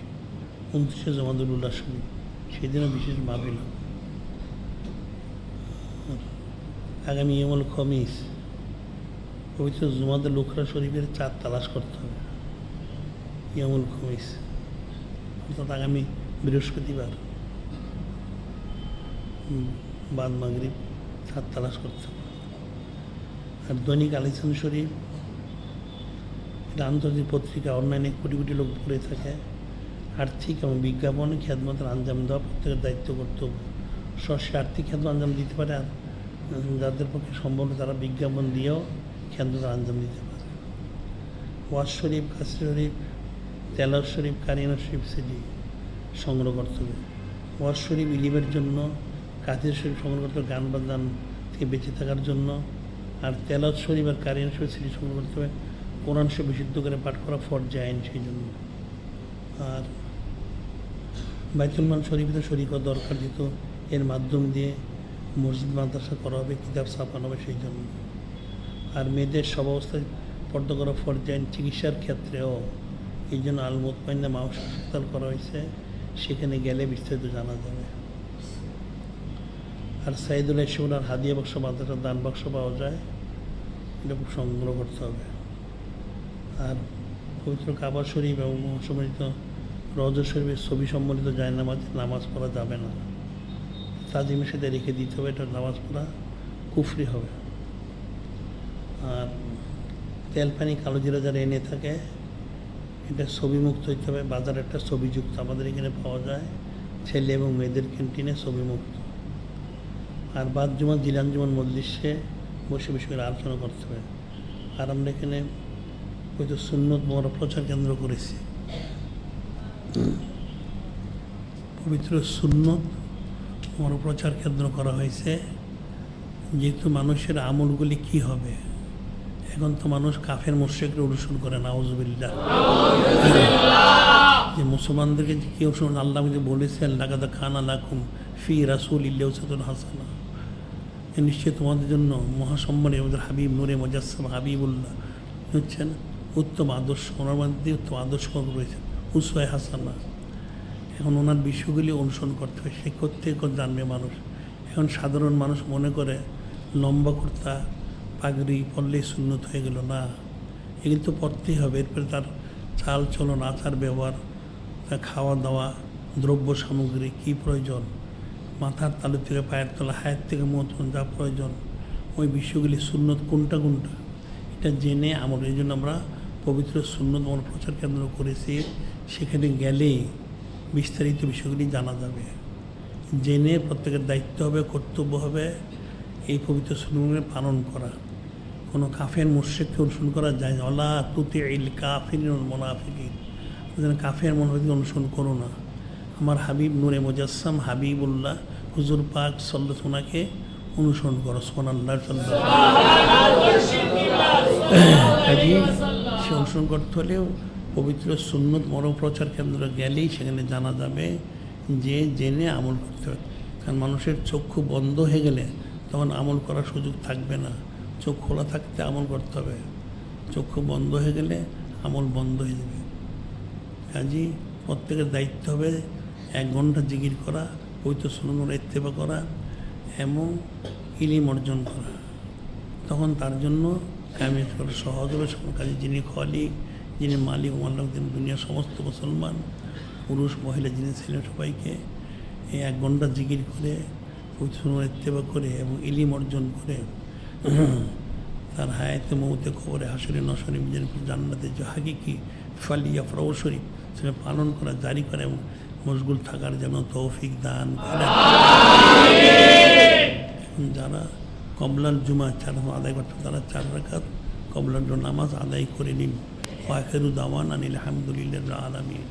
S1: 29শে জুমাদুল উল্লাহ শরীফ, সেদিনও বিশেষ মাহফিল। আগামী ইয়ামুল খমিস পবিত্র জুমাদুল উখরা শরীফের চাঁদ তালাশ করতে হবে। ইয়ামুল খমিস অর্থাৎ আগামী বৃহস্পতিবার বাদ মাগরিব চাঁদ তালাশ করতে হবে। আর দৈনিক আল ইসলাম শরীফ, এটা আন্তর্জাতিক পত্রিকা, অনলাইনে কোটি কোটি লোক পড়ে থাকে। আর্থিক এবং বিজ্ঞাপন খেদমতের আঞ্জাম দেওয়া প্রত্যেকের দায়িত্ব, কর্তব্য। সে আর্থিক খেদমত আঞ্জাম দিতে পারে, আর যাদের পক্ষে সম্ভব তারা বিজ্ঞাপন দিয়েও খেদমতের আঞ্জাম দিতে পারে। ওয়াজ শরীফ, কাসির শরীফ, তেলাওয়াত শরীফ, কারিনা শরীফ সিডি সংগ্রহ করতে হবে। ওয়াজ শরীফ ইলিমের জন্য, কাসির শরীফ সংগ্রহ করতে হবে গান বাজনান থেকে বেঁচে থাকার জন্য, আর তেলাওয়াত শরীফ আর কারিনা শরীফ সিডি সংগ্রহ করতে হবে কোরআন শরীফ বিশুদ্ধ করে পাঠ করা ফরজ আইন সেই জন্য। আর বাইতুল মাল শরীফ তো শরীফ হওয়া দরকার, যেহেতু এর মাধ্যম দিয়ে মসজিদ মাদ্রাসা করা হবে, কিতাব ছাপানো হবে সেই জন্য। আর মেয়েদের সব অবস্থায় পর্দা করা ফরজ আইন, চিকিৎসার ক্ষেত্রেও এই জন্য আল মুতমাইন্না মা হাসপাতাল করা হয়েছে, সেখানে গেলে বিস্তারিত জানা যাবে। আর সাইদুল ইসলাম হাদিয়া বাক্স মাদ্রাসার দান বাক্স পাওয়া যায়, এটা সংগ্রহ করতে হবে। আর পবিত্র কাবা শরীফ এবং সম্মিলিত রওজা শরীফের ছবি সম্বলিত জায়নামাজে নামাজ পড়া যাবে না, তাজিমের সাথে রেখে দিতে হবে, এটা নামাজ পড়া কুফরি হবে। আর তেল পানি কালো জিরা যারা এনে থাকে এটা ছবিমুক্ত হইতে হবে, বাজারে একটা ছবিযুক্ত আমাদের এখানে পাওয়া যায়, ছেলে এবং মেয়েদের ক্যান্টিনে ছবিমুক্ত। আর বাদ জুমা জিলান জুমান মজলিসে বসে বসে করে আলোচনা করতে হবে। আর আমরা এখানে হয়তো সুন্নত বড় প্রচার কেন্দ্র করেছি, পবিত্র সুন্নত বড় প্রচার কেন্দ্র করা হয়েছে, যেহেতু মানুষের আমলগুলি কি হবে। এখন তো মানুষ কাফের মুশরিকদের অনুসরণ করে, নাউজুবিল্লাহ। যে মুসলমানদেরকে কি অনুসরণ, আল্লাহ যে বলেছেন লাকাদ কানা লাকুম ফি রাসূলিল্লাহি উসওয়াতুন হাসানা, নিশ্চয় তোমাদের জন্য মহাসম্মানী আমাদের হাবিব নূরে মুজাসসাম হাবিবুল্লাহ হচ্ছেন উত্তম আদর্শ, ওনার মধ্যে উত্তম আদর্শ রয়েছে, উসওয়ায়ে হাসানা। এখন ওনার বিষয়গুলি অনুসরণ করতে হবে, সে করতে জানবে মানুষ। এখন সাধারণ মানুষ মনে করে লম্বা কুর্তা পাগড়ি পরলেই সুন্নত হয়ে গেল, না, এ কিন্তু পড়তেই হবে। এরপরে তার চাল চলন, আচার ব্যবহার, তার খাওয়া দাওয়া, দ্রব্য সামগ্রী কী প্রয়োজন, মাথার তালু থেকে পায়ের তলা, হায়ের থেকে মতন যা প্রয়োজন, ওই বিষয়গুলি সুন্নত কোনটা কোনটা এটা জেনে আমল। এই জন্য আমরা পবিত্র সুন্নত আমরা প্রচার কেন্দ্র করেছি, সেখানে গেলেই বিস্তারিত বিষয়গুলি জানা যাবে। জেনে প্রত্যেকের দায়িত্ব হবে, কর্তব্য হবে এই পবিত্র সুন্নতকে পালন করা। কোনো কাফের মুশরিককে অনুসরণ করা যায় না। ওয়ালা তুতিইল কাফিরিন ওয়াল মুনাফিকিন, কাফের মুনাফিককে অনুসরণ করো না। আমার হাবিব নূরে মুজাসসাম হাবিবুল্লাহ হুজুর পাক সাল্লাল্লাহু আলাইহি ওয়াসাল্লামকে অনুসরণ করো। সুবহানাল্লাহ। সে অনুসরণ করতে হলেও পবিত্র সুন্নত মরম প্রচার কেন্দ্র গেলেই সেখানে জানা যাবে, যে জেনে আমল করতে হবে। কারণ মানুষের চক্ষু বন্ধ হয়ে গেলে তখন আমল করার সুযোগ থাকবে না। চোখ খোলা থাকতে আমল করতে হবে, চক্ষু বন্ধ হয়ে গেলে আমল বন্ধ হয়ে যাবে। কাজেই প্রত্যেকের দায়িত্ব হবে 1 ঘন্টা জিকির করা, পবিত্র সুন্নত ইত্তেবা করা এবং ইলম অর্জন করা। তখন তার জন্য কামিয়াত করা সহজ হবে। কাজে যিনি খলিক, যিনি মালিক আল্লাহ, তিনি দুনিয়ার সমস্ত মুসলমান পুরুষ মহিলা যিনি ছিলেন সবাইকে এই 1 ঘন্টা জিকির করে, পবিত্র সুন্নত ইত্তেবা করে এবং ইলম অর্জন করে তার হায়াতে মৌতে খবরে হাসরে নশরে নিজের জান্নাতে যে হাকিকি ফালিয়া ফরাউ শরীফ সেটা পালন করা, জারি করা এবং মশগুল থাকার যেন তৌফিক দান করেন। এখন যারা কবলার জুমা 4 আদায় করতে, তারা 4 রাকাত কবলার নামাজ আদায় করে নিন। ওয়া আখিরু দাওয়ানা আনিল হামদুলিল্লাহি রাব্বিল আলামিন।